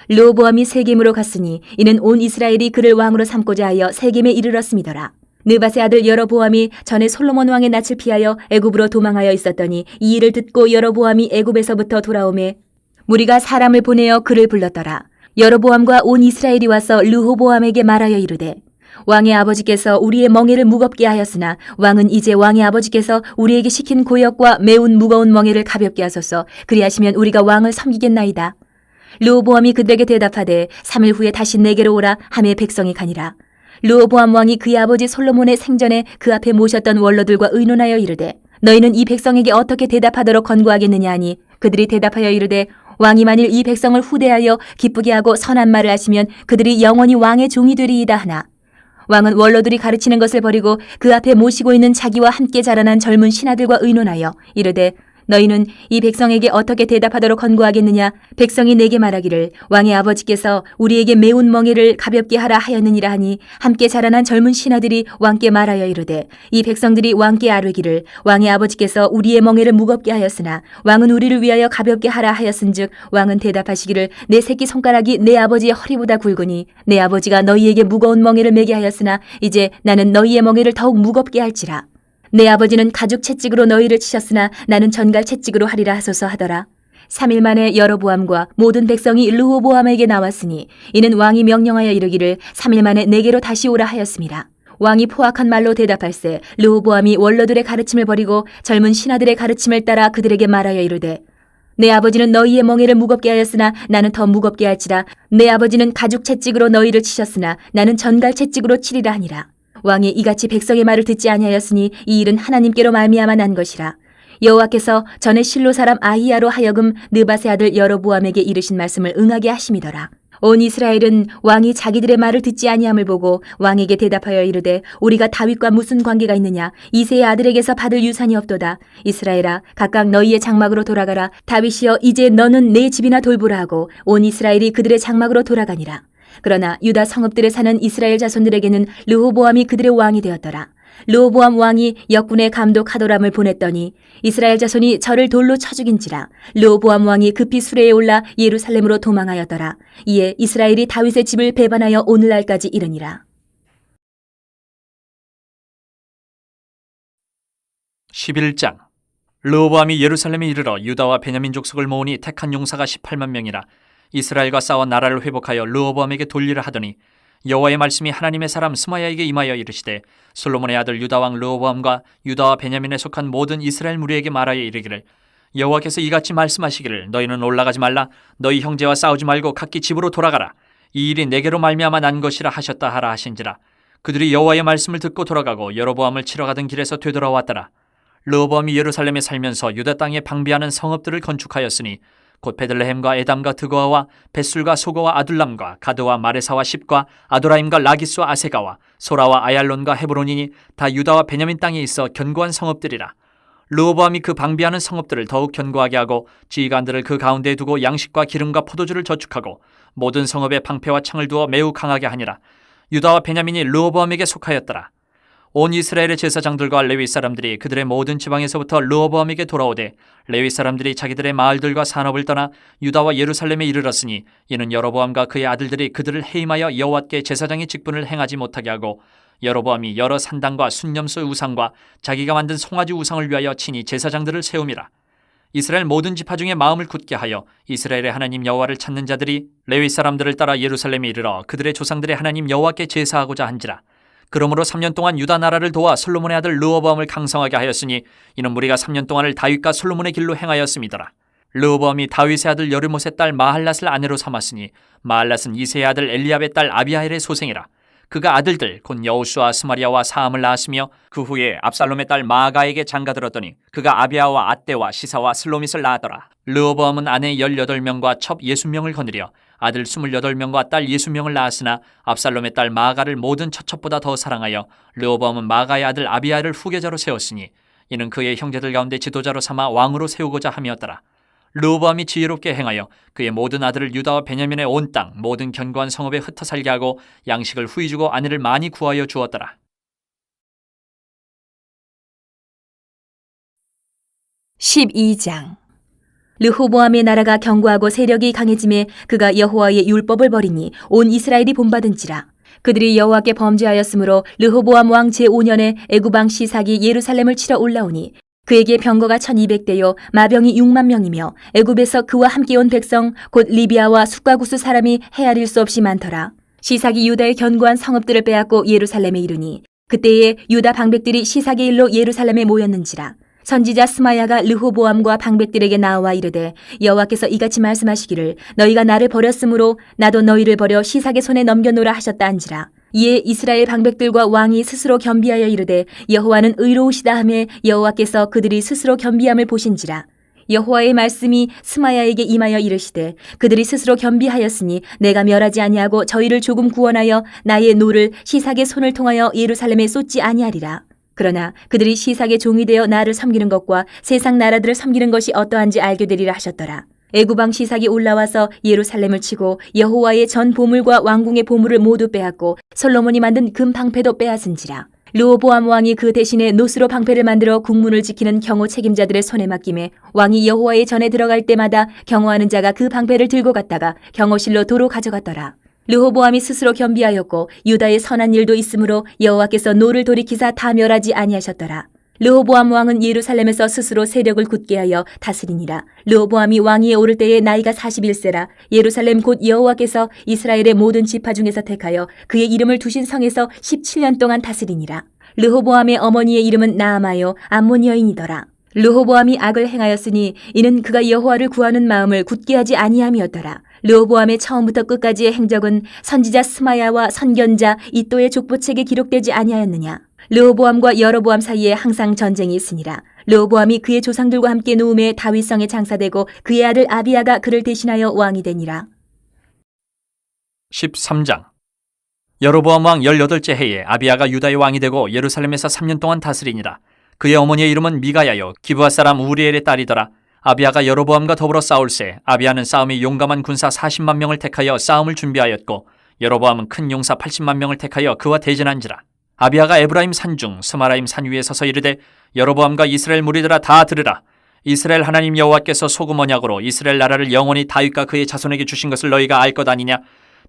르호보암이 세겜으로 갔으니 이는 온 이스라엘이 그를 왕으로 삼고자 하여 세겜에 이르렀음이더라. 느밧의 아들 여로보암이 전에 솔로몬 왕의 낯을 피하여 애굽으로 도망하여 있었더니 이 일을 듣고 여로보암이 애굽에서부터 돌아오매 무리가 사람을 보내어 그를 불렀더라. 여로보암과 온 이스라엘이 와서 르호보암에게 말하여 이르되 왕의 아버지께서 우리의 멍에를 무겁게 하였으나 왕은 이제 왕의 아버지께서 우리에게 시킨 고역과 매운 무거운 멍에를 가볍게 하소서. 그리하시면 우리가 왕을 섬기겠나이다. 르호보암이 그들에게 대답하되 3일 후에 다시 내게로 오라 하매 백성이 가니라. 르호보암 왕이 그의 아버지 솔로몬의 생전에 그 앞에 모셨던 원로들과 의논하여 이르되 너희는 이 백성에게 어떻게 대답하도록 권고하겠느냐 하니 그들이 대답하여 이르되 왕이 만일 이 백성을 후대하여 기쁘게 하고 선한 말을 하시면 그들이 영원히 왕의 종이 되리이다 하나 왕은 원로들이 가르치는 것을 버리고 그 앞에 모시고 있는 자기와 함께 자라난 젊은 신하들과 의논하여 이르되 너희는 이 백성에게 어떻게 대답하도록 권고하겠느냐. 백성이 내게 말하기를 왕의 아버지께서 우리에게 매운 멍에를 가볍게 하라 하였느니라 하니 함께 자라난 젊은 신하들이 왕께 말하여 이르되 이 백성들이 왕께 아뢰기를 왕의 아버지께서 우리의 멍에를 무겁게 하였으나 왕은 우리를 위하여 가볍게 하라 하였은즉 왕은 대답하시기를 내 새끼 손가락이 내 아버지의 허리보다 굵으니 내 아버지가 너희에게 무거운 멍에를 매게 하였으나 이제 나는 너희의 멍에를 더욱 무겁게 할지라. 내 아버지는 가죽 채찍으로 너희를 치셨으나 나는 전갈 채찍으로 하리라 하소서 하더라. 3일 만에 여로보암과 모든 백성이 르호보암에게 나왔으니 이는 왕이 명령하여 이르기를 3일 만에 내게로 다시 오라 하였습니다. 왕이 포악한 말로 대답할세 르호보암이 원로들의 가르침을 버리고 젊은 신하들의 가르침을 따라 그들에게 말하여 이르되 내 아버지는 너희의 멍에를 무겁게 하였으나 나는 더 무겁게 할지라. 내 아버지는 가죽 채찍으로 너희를 치셨으나 나는 전갈 채찍으로 치리라 하니라. 왕이 이같이 백성의 말을 듣지 아니하였으니 이 일은 하나님께로 말미암아 난 것이라. 여호와께서 전에 실로 사람 아히야로 하여금 느밧의 아들 여로보암에게 이르신 말씀을 응하게 하심이더라. 온 이스라엘은 왕이 자기들의 말을 듣지 아니함을 보고 왕에게 대답하여 이르되 우리가 다윗과 무슨 관계가 있느냐. 이새의 아들에게서 받을 유산이 없도다. 이스라엘아 각각 너희의 장막으로 돌아가라. 다윗이여 이제 너는 내 집이나 돌보라 하고 온 이스라엘이 그들의 장막으로 돌아가니라. 그러나 유다 성읍들에 사는 이스라엘 자손들에게는 르호보암이 그들의 왕이 되었더라. 르호보암 왕이 역군의 감독 하도람을 보냈더니 이스라엘 자손이 저를 돌로 쳐 죽인지라. 르호보암 왕이 급히 수레에 올라 예루살렘으로 도망하였더라. 이에 이스라엘이 다윗의 집을 배반하여 오늘날까지 이르니라. 11장. 르호보암이 예루살렘에 이르러 유다와 베냐민 족속을 모으니 택한 용사가 18만 명이라. 이스라엘과 싸워 나라를 회복하여 르호보암에게 돌리라 하더니 여호와의 말씀이 하나님의 사람 스마야에게 임하여 이르시되 솔로몬의 아들 유다 왕 르호보암과 유다와 베냐민에 속한 모든 이스라엘 무리에게 말하여 이르기를 여호와께서 이같이 말씀하시기를 너희는 올라가지 말라. 너희 형제와 싸우지 말고 각기 집으로 돌아가라. 이 일이 내게로 말미암아 난 것이라 하셨다 하라 하신지라. 그들이 여호와의 말씀을 듣고 돌아가고 여로보암을 치러 가던 길에서 되돌아왔더라. 르호보암이 예루살렘에 살면서 유다 땅에 방비하는 성읍들을 건축하였으니 곧 베들레헴과 에담과 드고아와 벳술과 소고와 아둘람과 가드와 마레사와 십과 아도라임과 라기스와 아세가와 소라와 아얄론과 헤브론이니 다 유다와 베냐민 땅에 있어 견고한 성읍들이라. 르호보암이 그 방비하는 성읍들을 더욱 견고하게 하고 지휘관들을 그 가운데에 두고 양식과 기름과 포도주를 저축하고 모든 성읍에 방패와 창을 두어 매우 강하게 하니라. 유다와 베냐민이 르호보암에게 속하였더라. 온 이스라엘의 제사장들과 레위 사람들이 그들의 모든 지방에서부터 르호보암에게 돌아오되 레위 사람들이 자기들의 마을들과 산업을 떠나 유다와 예루살렘에 이르렀으니 이는 여로보암과 그의 아들들이 그들을 해임하여 여호와께 제사장의 직분을 행하지 못하게 하고 여로보암이 여러 산당과 순념소 우상과 자기가 만든 송아지 우상을 위하여 친히 제사장들을 세움이라. 이스라엘 모든 지파 중에 마음을 굳게 하여 이스라엘의 하나님 여호와를 찾는 자들이 레위 사람들을 따라 예루살렘에 이르러 그들의 조상들의 하나님 여호와께 제사하고자 한지라. 그러므로 3년 동안 유다 나라를 도와 솔로몬의 아들 르호보암을 강성하게 하였으니 이는 무리가 3년 동안을 다윗과 솔로몬의 길로 행하였음이더라. 르호보암이 다윗의 아들 여르못의 딸 마할랏을 아내로 삼았으니 마할랏은 이새의 아들 엘리압의 딸 아비하일의 소생이라. 그가 아들들 곧 여우수와 스마리아와 사함을 낳았으며 그 후에 압살롬의 딸 마아가에게 장가들었더니 그가 아비아와 앗대와 시사와 슬로밋을 낳았더라. 르호보암은 아내 18명과 첩 60명을 거느려 아들 28명과 딸 60명을 낳았으나 압살롬의 딸 마아가를 모든 처첩보다 더 사랑하여 르호보암은 마아가의 아들 아비아를 후계자로 세웠으니 이는 그의 형제들 가운데 지도자로 삼아 왕으로 세우고자 함이었더라. 르호보암이 지혜롭게 행하여 그의 모든 아들을 유다와 베냐민의 온 땅 모든 견고한 성읍에 흩어 살게 하고 양식을 후히 주고 아내를 많이 구하여 주었더라. 12장. 르호보암의 나라가 견고하고 세력이 강해짐에 그가 여호와의 율법을 버리니 온 이스라엘이 본받은지라. 그들이 여호와께 범죄하였으므로 르호보암 왕 제5년에 애굽 왕 시삭이 예루살렘을 치러 올라오니 그에게 병거가 1200대요 마병이 6만 명이며 애굽에서 그와 함께 온 백성 곧 리비아와 숫과구스 사람이 헤아릴 수 없이 많더라. 시삭이 유다의 견고한 성읍들을 빼앗고 예루살렘에 이르니 그때에 유다 방백들이 시삭의 일로 예루살렘에 모였는지라. 선지자 스마야가 르호보암과 방백들에게 나와 이르되 여호와께서 이같이 말씀하시기를 너희가 나를 버렸으므로 나도 너희를 버려 시삭의 손에 넘겨놓으라 하셨다 한지라. 이에 이스라엘 방백들과 왕이 스스로 겸비하여 이르되 여호와는 의로우시다 하며 여호와께서 그들이 스스로 겸비함을 보신지라. 여호와의 말씀이 스마야에게 임하여 이르시되 그들이 스스로 겸비하였으니 내가 멸하지 아니하고 저희를 조금 구원하여 나의 노를 시삭의 손을 통하여 예루살렘에 쏟지 아니하리라. 그러나 그들이 시삭의 종이 되어 나를 섬기는 것과 세상 나라들을 섬기는 것이 어떠한지 알게 되리라 하셨더라. 애굽 왕 시삭이 올라와서 예루살렘을 치고 여호와의 전 보물과 왕궁의 보물을 모두 빼앗고 솔로몬이 만든 금 방패도 빼앗은지라. 르호보암 왕이 그 대신에 노스로 방패를 만들어 국문을 지키는 경호 책임자들의 손에 맡김에 왕이 여호와의 전에 들어갈 때마다 경호하는 자가 그 방패를 들고 갔다가 경호실로 도로 가져갔더라. 르호보암이 스스로 겸비하였고 유다의 선한 일도 있으므로 여호와께서 노를 돌이키사 다 멸하지 아니하셨더라. 르호보암 왕은 예루살렘에서 스스로 세력을 굳게 하여 다스리니라. 르호보암이 왕위에 오를 때에 나이가 41세라. 예루살렘 곧 여호와께서 이스라엘의 모든 지파 중에서 택하여 그의 이름을 두신 성에서 17년 동안 다스리니라. 르호보암의 어머니의 이름은 나아마요 암몬 여인이더라. 르호보암이 악을 행하였으니 이는 그가 여호와를 구하는 마음을 굳게 하지 아니함이었더라. 르호보암의 처음부터 끝까지의 행적은 선지자 스마야와 선견자 이또의 족보책에 기록되지 아니하였느냐. 르호보암과 여로보암 사이에 항상 전쟁이 있으니라. 르호보암이 그의 조상들과 함께 누움에 다윗성에 장사되고 그의 아들 아비야가 그를 대신하여 왕이 되니라. 13장. 여로보암 왕 18째 해에 아비야가 유다의 왕이 되고 예루살렘에서 3년 동안 다스리니라. 그의 어머니의 이름은 미가야요 기브아 사람 우리엘의 딸이더라. 아비야가 여로보암과 더불어 싸울새 아비야는 싸움에 용감한 군사 40만 명을 택하여 싸움을 준비하였고 여로보암은 큰 용사 80만 명을 택하여 그와 대전한지라. 아비야가 에브라임 산중 스마라임 산 위에 서서 이르되 여로보암과 이스라엘 무리들아 다 들으라. 이스라엘 하나님 여호와께서 소금 언약으로 이스라엘 나라를 영원히 다윗과 그의 자손에게 주신 것을 너희가 알 것 아니냐.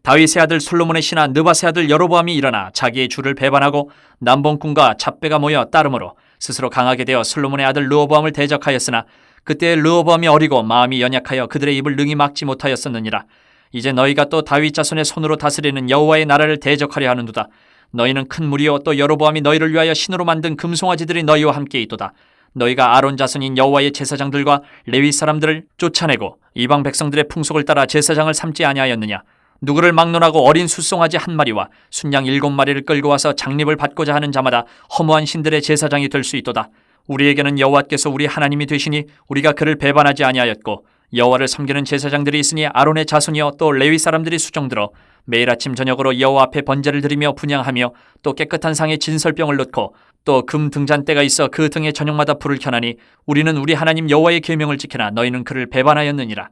다윗의 아들 솔로몬의 신하 느밧의 아들 여로보암이 일어나 자기의 주를 배반하고 남봉꾼과 잡배가 모여 따름으로 스스로 강하게 되어 솔로몬의 아들 르호보암을 대적하였으나 그때 르호보암이 어리고 마음이 연약하여 그들의 입을 능히 막지 못하였었느니라. 이제 너희가 또 다윗 자손의 손으로 다스리는 여호와의 나라를 대적하려 하는도다. 너희는 큰 무리요 또 여로보암이 너희를 위하여 신으로 만든 금송아지들이 너희와 함께 있도다. 너희가 아론 자손인 여호와의 제사장들과 레위 사람들을 쫓아내고 이방 백성들의 풍속을 따라 제사장을 삼지 아니하였느냐. 누구를 막론하고 어린 숫송아지 한 마리와 순양 7마리를 끌고 와서 장립을 받고자 하는 자마다 허무한 신들의 제사장이 될 수 있도다. 우리에게는 여호와께서 우리 하나님이 되시니 우리가 그를 배반하지 아니하였고 여호와를 섬기는 제사장들이 있으니 아론의 자손이여 또 레위 사람들이 수종들어 매일 아침 저녁으로 여호와 앞에 번제를 드리며 분향하며 또 깨끗한 상에 진설병을 넣고 또 금 등잔대가 있어 그 등에 저녁마다 불을 켜나니 우리는 우리 하나님 여호와의 계명을 지키나 너희는 그를 배반하였느니라.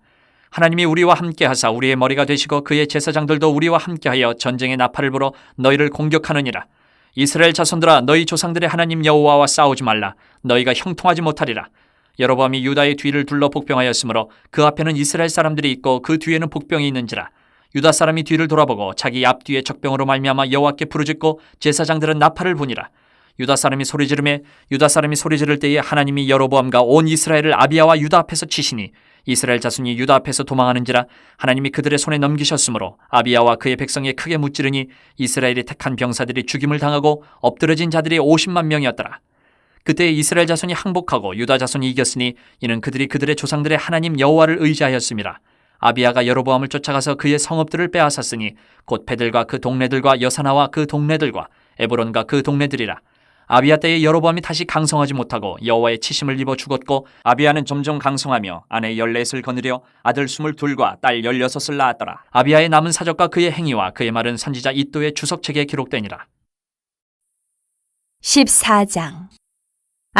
하나님이 우리와 함께하사 우리의 머리가 되시고 그의 제사장들도 우리와 함께하여 전쟁의 나팔을 불어 너희를 공격하느니라. 이스라엘 자손들아 너희 조상들의 하나님 여호와와 싸우지 말라. 너희가 형통하지 못하리라. 여로보암이 유다의 뒤를 둘러 복병하였으므로 그 앞에는 이스라엘 사람들이 있고 그 뒤에는 복병이 있는지라. 유다 사람이 뒤를 돌아보고 자기 앞뒤에 적병으로 말미암아 여호와께 부르짖고 제사장들은 나팔을 부니라. 유다 사람이 소리 지를 때에 하나님이 여로보암과 온 이스라엘을 아비야와 유다 앞에서 치시니 이스라엘 자손이 유다 앞에서 도망하는지라. 하나님이 그들의 손에 넘기셨으므로 아비야와 그의 백성이 크게 무찌르니 이스라엘이 택한 병사들이 죽임을 당하고 엎드러진 자들이 50만 명이었더라. 그때 이스라엘 자손이 항복하고 유다 자손이 이겼으니 이는 그들이 그들의 조상들의 하나님 여호와를 의지하였음이라. 아비야가 여로보암을 쫓아가서 그의 성읍들을 빼앗았으니 곧 베들과 그 동네들과 여사나와 그 동네들과 에브론과 그 동네들이라. 아비야 때에 여로보암이 다시 강성하지 못하고 여호와의 치심을 입어 죽었고 아비야는 점점 강성하며 아내 14을 거느려 아들 22과 딸 16을 낳았더라. 아비야의 남은 사적과 그의 행위와 그의 말은 선지자 이도의 주석책에 기록되니라. 14장.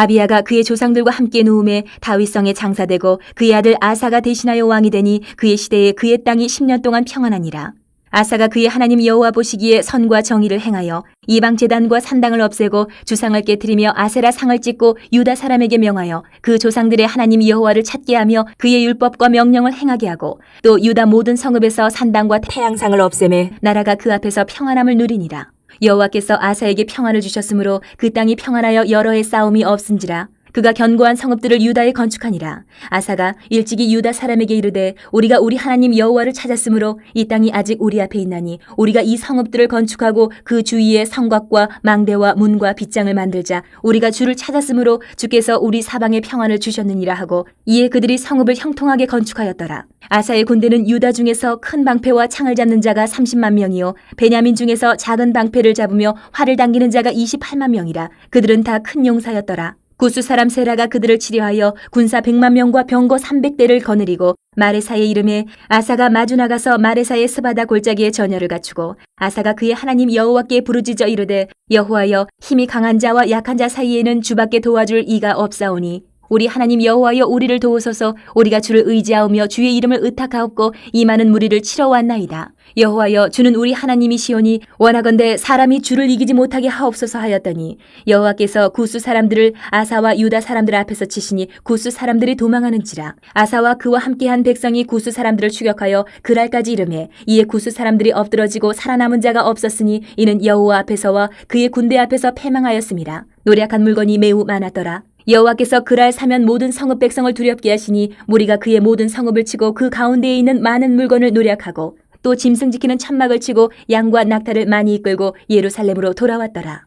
아비야가 그의 조상들과 함께 누움에 다윗성에 장사되고 그의 아들 아사가 대신하여 왕이 되니 그의 시대에 그의 땅이 10년 동안 평안하니라. 아사가 그의 하나님 여호와 보시기에 선과 정의를 행하여 이방 제단과 산당을 없애고 주상을 깨뜨리며 아세라 상을 찍고 유다 사람에게 명하여 그 조상들의 하나님 여호와를 찾게 하며 그의 율법과 명령을 행하게 하고 또 유다 모든 성읍에서 산당과 태양상을 없애매 나라가 그 앞에서 평안함을 누리니라. 여호와께서 아사에게 평안을 주셨으므로 그 땅이 평안하여 여러 해 싸움이 없은지라. 그가 견고한 성읍들을 유다에 건축하니라. 아사가 일찍이 유다 사람에게 이르되 우리가 우리 하나님 여호와를 찾았으므로 이 땅이 아직 우리 앞에 있나니 우리가 이 성읍들을 건축하고 그 주위에 성곽과 망대와 문과 빗장을 만들자. 우리가 주를 찾았으므로 주께서 우리 사방에 평안을 주셨느니라 하고 이에 그들이 성읍을 형통하게 건축하였더라. 아사의 군대는 유다 중에서 큰 방패와 창을 잡는 자가 30만 명이요 베냐민 중에서 작은 방패를 잡으며 활을 당기는 자가 28만 명이라. 그들은 다 큰 용사였더라. 구스 사람 세라가 그들을 치려하여 군사 100만 명과 병거 300대를 거느리고 마레사의 이름에 아사가 마주 나가서 마레사의 스바다 골짜기에 전열을 갖추고 아사가 그의 하나님 여호와께 부르짖어 이르되 여호와여 힘이 강한 자와 약한 자 사이에는 주밖에 도와줄 이가 없사오니 우리 하나님 여호와여 우리를 도우소서. 우리가 주를 의지하오며 주의 이름을 의탁하옵고 이 많은 무리를 치러 왔나이다. 여호와여 주는 우리 하나님이시오니 원하건대 사람이 주를 이기지 못하게 하옵소서 하였더니 여호와께서 구스 사람들을 아사와 유다 사람들 앞에서 치시니 구스 사람들이 도망하는지라. 아사와 그와 함께한 백성이 구스 사람들을 추격하여 그랄까지 이르매 이에 구스 사람들이 엎드러지고 살아남은 자가 없었으니 이는 여호와 앞에서와 그의 군대 앞에서 패망하였음이라. 노략한 물건이 매우 많았더라. 여호와께서 그랄 사면 모든 성읍 백성을 두렵게 하시니 무리가 그의 모든 성읍을 치고 그 가운데에 있는 많은 물건을 노략하고 또 짐승 지키는 천막을 치고 양과 낙타를 많이 이끌고 예루살렘으로 돌아왔더라.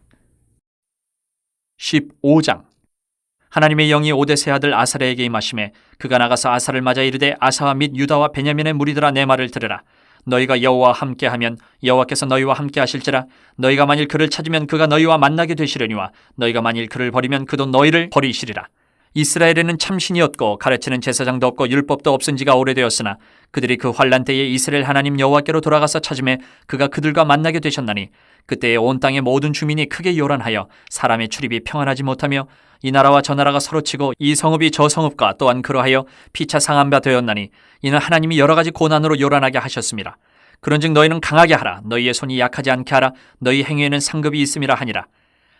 15장. 하나님의 영이 오데세 아들 아사랴에게 임하심에 그가 나가서 아사를 맞아 이르되 아사와 및 유다와 베냐민의 무리들아 내 말을 들으라. 너희가 여호와와 함께하면 여호와께서 너희와 함께하실지라. 너희가 만일 그를 찾으면 그가 너희와 만나게 되시려니와 너희가 만일 그를 버리면 그도 너희를 버리시리라. 이스라엘에는 참신이었고 가르치는 제사장도 없고 율법도 없은 지가 오래되었으나 그들이 그 환란 때에 이스라엘 하나님 여호와께로 돌아가서 찾음에 그가 그들과 만나게 되셨나니 그때에 온 땅의 모든 주민이 크게 요란하여 사람의 출입이 평안하지 못하며 이 나라와 저 나라가 서로 치고 이 성읍이 저 성읍과 또한 그러하여 피차 상한 바 되었나니 이는 하나님이 여러 가지 고난으로 요란하게 하셨습니다. 그런즉 너희는 강하게 하라. 너희의 손이 약하지 않게 하라. 너희 행위에는 상급이 있음이라 하니라.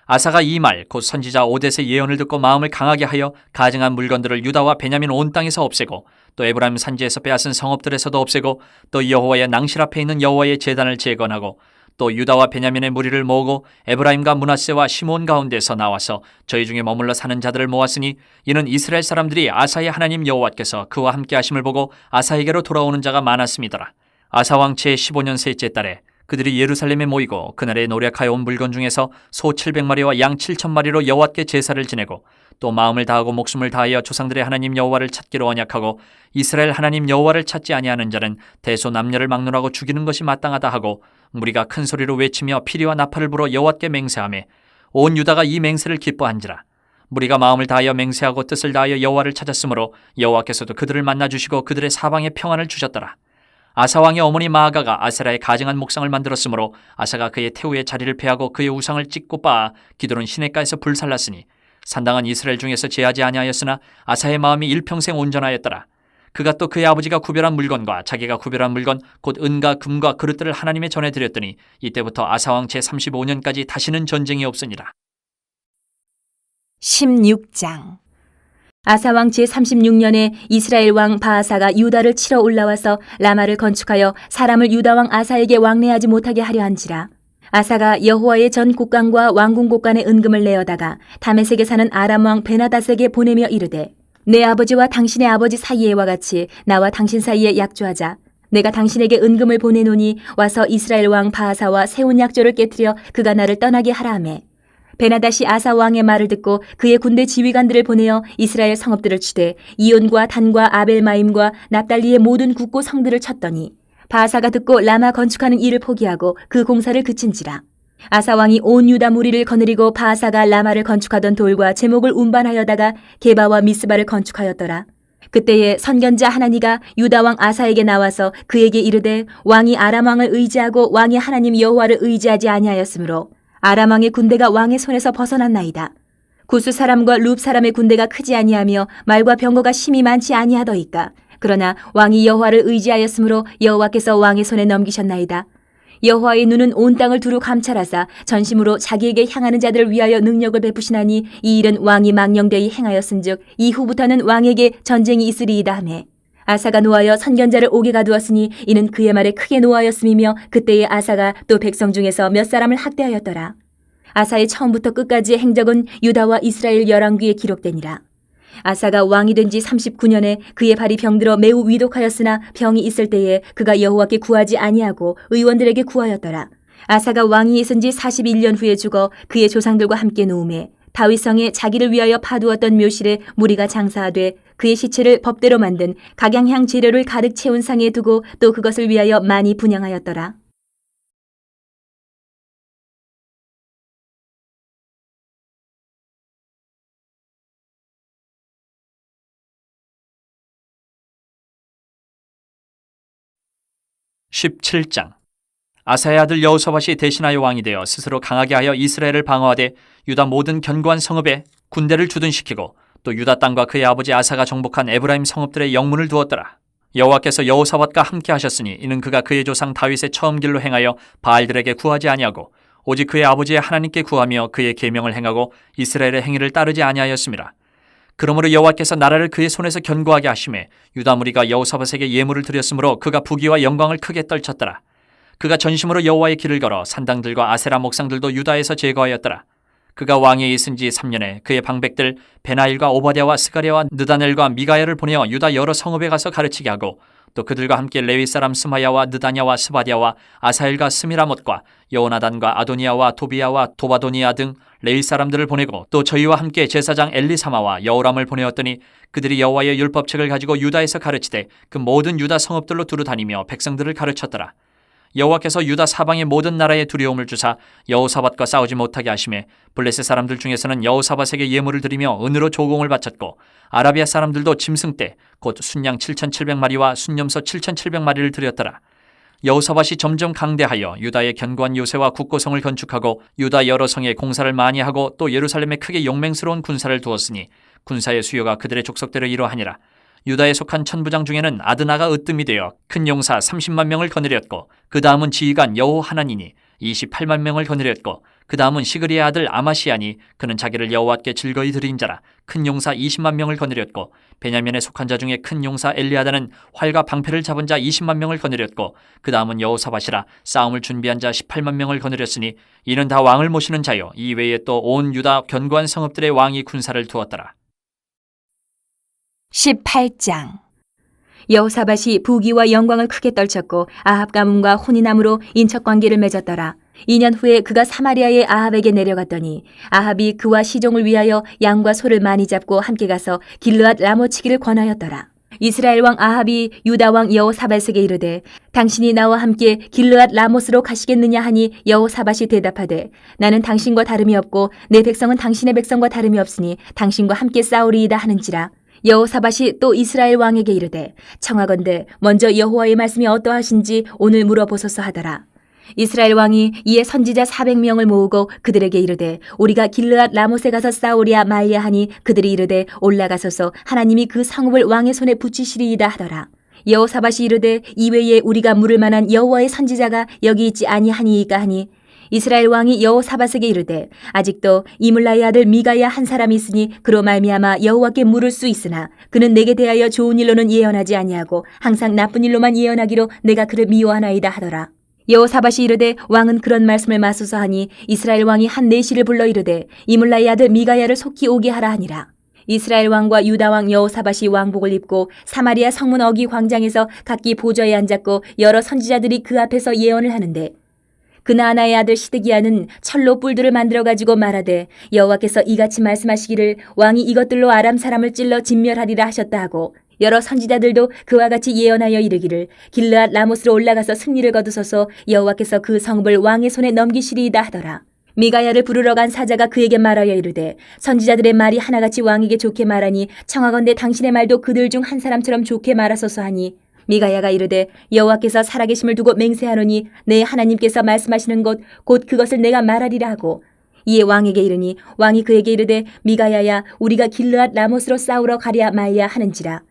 아사가 이 말 곧 선지자 오뎃의 예언을 듣고 마음을 강하게 하여 가증한 물건들을 유다와 베냐민 온 땅에서 없애고 또 에브라임 산지에서 빼앗은 성읍들에서도 없애고 또 여호와의 낭실 앞에 있는 여호와의 제단을 재건하고 또 유다와 베냐민의 무리를 모으고 에브라임과 므낫세와 시몬 가운데서 나와서 저희 중에 머물러 사는 자들을 모았으니 이는 이스라엘 사람들이 아사의 하나님 여호와께서 그와 함께 하심을 보고 아사에게로 돌아오는 자가 많았음이더라. 아사 왕 제 15년 셋째 달에 그들이 예루살렘에 모이고 그날에 노력하여 온 물건 중에서 소 700마리와 양 7,000마리로 여호와께 제사를 지내고 또 마음을 다하고 목숨을 다하여 조상들의 하나님 여호와를 찾기로 언약하고 이스라엘 하나님 여호와를 찾지 아니하는 자는 대소 남녀를 막론하고 죽이는 것이 마땅하다 하고 무리가 큰 소리로 외치며 피리와 나팔을 불어 여호와께 맹세하며 온 유다가 이 맹세를 기뻐한지라. 무리가 마음을 다하여 맹세하고 뜻을 다하여 여호와를 찾았으므로 여호와께서도 그들을 만나 주시고 그들의 사방에 평안을 주셨더라. 아사 왕의 어머니 마아가가 아세라의 가증한 목상을 만들었으므로 아사가 그의 태우의 자리를 패하고 그의 우상을 찢고 빻아 기드론 시냇가에서 불살랐으니 산당은 이스라엘 중에서 제하지 아니하였으나 아사의 마음이 일평생 온전하였더라. 그가 또 그의 아버지가 구별한 물건과 자기가 구별한 물건 곧 은과 금과 그릇들을 하나님의 전에 드렸더니 이때부터 아사 왕 제 35년까지 다시는 전쟁이 없으니라. 16장. 아사왕 제36년에 이스라엘 왕 바아사가 유다를 치러 올라와서 라마를 건축하여 사람을 유다왕 아사에게 왕래하지 못하게 하려 한지라. 아사가 여호와의 전 곡간과 왕궁 곡간의 은금을 내어다가 다메섹에 사는 아람 왕 베나닷에게 보내며 이르되 내 아버지와 당신의 아버지 사이에와 같이 나와 당신 사이에 약조하자. 내가 당신에게 은금을 보내노니 와서 이스라엘 왕 바아사와 세운 약조를 깨뜨려 그가 나를 떠나게 하라 하매 베나닷이 아사 왕의 말을 듣고 그의 군대 지휘관들을 보내어 이스라엘 성읍들을 치되 이온과 단과 아벨마임과 납달리의 모든 국고 성들을 쳤더니 바아사가 듣고 라마 건축하는 일을 포기하고 그 공사를 그친지라. 아사 왕이 온 유다 무리를 거느리고 바아사가 라마를 건축하던 돌과 제목을 운반하여다가 게바와 미스바를 건축하였더라. 그때에 선견자 하나니가 유다 왕 아사에게 나와서 그에게 이르되 왕이 아람 왕을 의지하고 왕이 하나님 여호와를 의지하지 아니하였으므로 아람 왕의 군대가 왕의 손에서 벗어났나이다. 구스 사람과 룹 사람의 군대가 크지 아니하며 말과 병거가 심히 많지 아니하더이까. 그러나 왕이 여호와를 의지하였으므로 여호와께서 왕의 손에 넘기셨나이다. 여호와의 눈은 온 땅을 두루 감찰하사 전심으로 자기에게 향하는 자들을 위하여 능력을 베푸시나니 이 일은 왕이 망령되이 행하였은즉 이후부터는 왕에게 전쟁이 있으리이다 하매 아사가 노하여 선견자를 옥에 가두었으니 이는 그의 말에 크게 노하였음이며 그때의 아사가 또 백성 중에서 몇 사람을 학대하였더라. 아사의 처음부터 끝까지의 행적은 유다와 이스라엘 열왕기에 기록되니라. 아사가 왕이 된 지 39년에 그의 발이 병들어 매우 위독하였으나 병이 있을 때에 그가 여호와께 구하지 아니하고 의원들에게 구하였더라. 아사가 왕이 있은 지 41년 후에 죽어 그의 조상들과 함께 누움에 다윗성에 자기를 위하여 파두었던 묘실에 무리가 장사하되 그의 시체를 법대로 만든 각양향 재료를 가득 채운 상에 두고 또 그것을 위하여 많이 분향하였더라. (17장) 아사의 아들 여호사밧이 대신하여 왕이 되어 스스로 강하게 하여 이스라엘을 방어하되 유다 모든 견고한 성읍에 군대를 주둔시키고 또 유다 땅과 그의 아버지 아사가 정복한 에브라임 성읍들의 영문을 두었더라. 여호와께서 여호사밧과 함께 하셨으니 이는 그가 그의 조상 다윗의 처음 길로 행하여 바알들에게 구하지 아니하고 오직 그의 아버지의 하나님께 구하며 그의 계명을 행하고 이스라엘의 행위를 따르지 아니하였음이라. 그러므로 여호와께서 나라를 그의 손에서 견고하게 하심에 유다 무리가 여호사밧에게 예물을 드렸으므로 그가 부귀와 영광을 크게 떨쳤더라. 그가 전심으로 여호와의 길을 걸어 산당들과 아세라 목상들도 유다에서 제거하였더라. 그가 왕위에 있은 지 3년에 그의 방백들 베나일과 오바댜와 스가랴와 느다넬과 미가야를 보내어 유다 여러 성읍에 가서 가르치게 하고 또 그들과 함께 레위 사람 스마야와 느다냐와 스바디아와 아사엘과 스미라못과 여호나단과 아도니아와 도비야와 도바도니아 등 레위 사람들을 보내고 또 저희와 함께 제사장 엘리사마와 여호람을 보내었더니 그들이 여호와의 율법책을 가지고 유다에서 가르치되 그 모든 유다 성읍들로 두루 다니며 백성들을 가르쳤더라. 여호와께서 유다 사방의 모든 나라에 두려움을 주사 여호사밧과 싸우지 못하게 하심에 블레셋 사람들 중에서는 여호사밧에게 예물을 드리며 은으로 조공을 바쳤고 아라비아 사람들도 짐승떼 곧 순양 7,700마리와 순염소 7,700마리를 드렸더라. 여호사밧이 점점 강대하여 유다의 견고한 요새와 국고성을 건축하고 유다 여러 성에 공사를 많이 하고 또 예루살렘에 크게 용맹스러운 군사를 두었으니 군사의 수요가 그들의 족속대로 이러하니라. 유다에 속한 천부장 중에는 아드나가 으뜸이 되어 큰 용사 30만 명을 거느렸고 그 다음은 지휘관 여호하나니니 28만 명을 거느렸고 그 다음은 시그리의 아들 아마시아니 그는 자기를 여호와께 즐거이 드린 자라 큰 용사 20만 명을 거느렸고 베냐민에 속한 자 중에 큰 용사 엘리아다는 활과 방패를 잡은 자 20만 명을 거느렸고 그 다음은 여호사밧이라 싸움을 준비한 자 18만 명을 거느렸으니 이는 다 왕을 모시는 자요 이 외에 또 온 유다 견고한 성읍들의 왕이 군사를 두었더라. 18장 여호사밧이 부귀와 영광을 크게 떨쳤고 아합 가문과 혼인함으로 인척관계를 맺었더라. 2년 후에 그가 사마리아의 아합에게 내려갔더니 아합이 그와 시종을 위하여 양과 소를 많이 잡고 함께 가서 길르앗 라모치기를 권하였더라. 이스라엘 왕 아합이 유다 왕 여호사밧에게 이르되 당신이 나와 함께 길르앗 라모스로 가시겠느냐 하니 여호사밧이 대답하되 나는 당신과 다름이 없고 내 백성은 당신의 백성과 다름이 없으니 당신과 함께 싸우리이다 하는지라. 여호사밧이 또 이스라엘 왕에게 이르되 청하건대 먼저 여호와의 말씀이 어떠하신지 오늘 물어보소서 하더라. 이스라엘 왕이 이에 선지자 400명을 모으고 그들에게 이르되 우리가 길르앗 라못에 가서 싸우랴 말랴 하니 그들이 이르되 올라가소서 하나님이 그 성읍을 왕의 손에 붙이시리이다 하더라. 여호사밧이 이르되 이외에 우리가 물을 만한 여호와의 선지자가 여기 있지 아니하니이까 하니 이스라엘 왕이 여호사밧에게 이르되 아직도 이물라의 아들 미가야 한 사람이 있으니 그로 말미암아 여호와께 물을 수 있으나 그는 내게 대하여 좋은 일로는 예언하지 아니하고 항상 나쁜 일로만 예언하기로 내가 그를 미워하나이다 하더라. 여호사밧이 이르되 왕은 그런 말씀을 마소서 하니 이스라엘 왕이 한 내시를 불러 이르되 이물라의 아들 미가야를 속히 오게 하라 하니라. 이스라엘 왕과 유다 왕 여호사밧이 왕복을 입고 사마리아 성문 어기 광장에서 각기 보좌에 앉았고 여러 선지자들이 그 앞에서 예언을 하는데 그나아나의 아들 시드기야는 철로 뿔들을 만들어가지고 말하되 여호와께서 이같이 말씀하시기를 왕이 이것들로 아람 사람을 찔러 진멸하리라 하셨다 하고 여러 선지자들도 그와 같이 예언하여 이르기를 길르앗 라모스로 올라가서 승리를 거두소서 여호와께서 그 성읍을 왕의 손에 넘기시리이다 하더라. 미가야를 부르러 간 사자가 그에게 말하여 이르되 선지자들의 말이 하나같이 왕에게 좋게 말하니 청하건대 당신의 말도 그들 중 한 사람처럼 좋게 말하소서 하니 미가야가 이르되 여호와께서 살아계심을 두고 맹세하노니 내 하나님께서 말씀하시는 것 곧 그것을 내가 말하리라 하고 이에 왕에게 이르니 왕이 그에게 이르되 미가야야 우리가 길르앗 라못으로 싸우러 가랴 말랴 하는지라.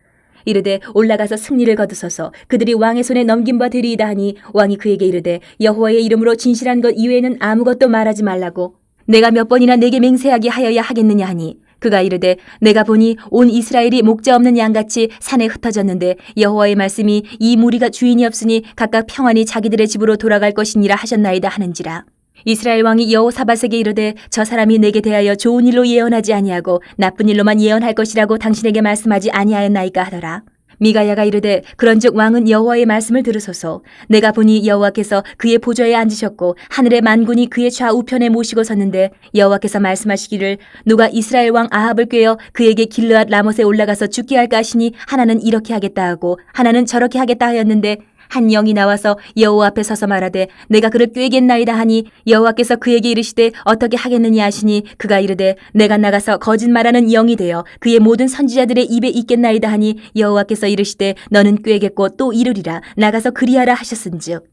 이르되 올라가서 승리를 거두소서. 그들이 왕의 손에 넘긴 바 되리이다 하니 왕이 그에게 이르되 여호와의 이름으로 진실한 것 이외에는 아무것도 말하지 말라고 내가 몇 번이나 내게 맹세하게 하여야 하겠느냐 하니 그가 이르되 내가 보니 온 이스라엘이 목자 없는 양같이 산에 흩어졌는데 여호와의 말씀이 이 무리가 주인이 없으니 각각 평안히 자기들의 집으로 돌아갈 것이니라 하셨나이다 하는지라. 이스라엘 왕이 여호사밧에게 이르되 저 사람이 내게 대하여 좋은 일로 예언하지 아니하고 나쁜 일로만 예언할 것이라고 당신에게 말씀하지 아니하였나이까 하더라. 미가야가 이르되 그런즉 왕은 여호와의 말씀을 들으소서. 내가 보니 여호와께서 그의 보좌에 앉으셨고 하늘의 만군이 그의 좌우편에 모시고 섰는데 여호와께서 말씀하시기를 누가 이스라엘 왕 아합을 꾀어 그에게 길르앗 라못에 올라가서 죽게 할까 하시니 하나는 이렇게 하겠다 하고 하나는 저렇게 하겠다 하였는데 한 영이 나와서 여호와 앞에 서서 말하되 내가 그를 꾀겠나이다 하니 여호와께서 그에게 이르시되 어떻게 하겠느냐 하시니 그가 이르되 내가 나가서 거짓말하는 영이 되어 그의 모든 선지자들의 입에 있겠나이다 하니 여호와께서 이르시되 너는 꾀겠고 또 이르리라 나가서 그리하라 하셨은즉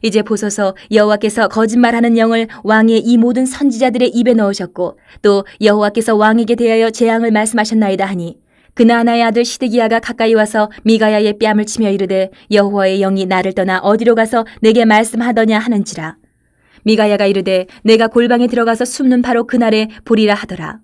이제 보소서 여호와께서 거짓말하는 영을 왕의 이 모든 선지자들의 입에 넣으셨고 또 여호와께서 왕에게 대하여 재앙을 말씀하셨나이다 하니 그나아나의 아들 시드기야가 가까이 와서 미가야의 뺨을 치며 이르되 여호와의 영이 나를 떠나 어디로 가서 내게 말씀하더냐 하는지라. 미가야가 이르되 내가 골방에 들어가서 숨는 바로 그날에 보리라 하더라.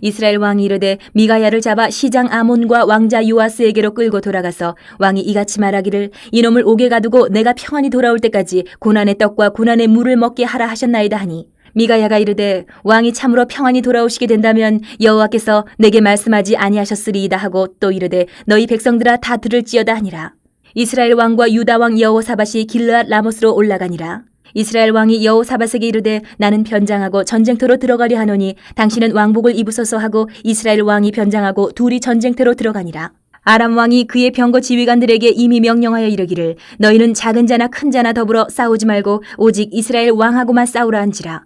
이스라엘 왕이 이르되 미가야를 잡아 시장 아몬과 왕자 요아스에게로 끌고 돌아가서 왕이 이같이 말하기를 이놈을 옥에 가두고 내가 평안히 돌아올 때까지 고난의 떡과 고난의 물을 먹게 하라 하셨나이다 하니 미가야가 이르되 왕이 참으로 평안히 돌아오시게 된다면 여호와께서 내게 말씀하지 아니하셨으리이다 하고 또 이르되 너희 백성들아 다 들을지어다 하니라. 이스라엘 왕과 유다 왕 여호사밧이 길르앗 라못으로 올라가니라. 이스라엘 왕이 여호사밧에게 이르되 나는 변장하고 전쟁터로 들어가려 하노니 당신은 왕복을 입으소서 하고 이스라엘 왕이 변장하고 둘이 전쟁터로 들어가니라. 아람 왕이 그의 병거 지휘관들에게 이미 명령하여 이르기를 너희는 작은 자나 큰 자나 더불어 싸우지 말고 오직 이스라엘 왕하고만 싸우라 한지라.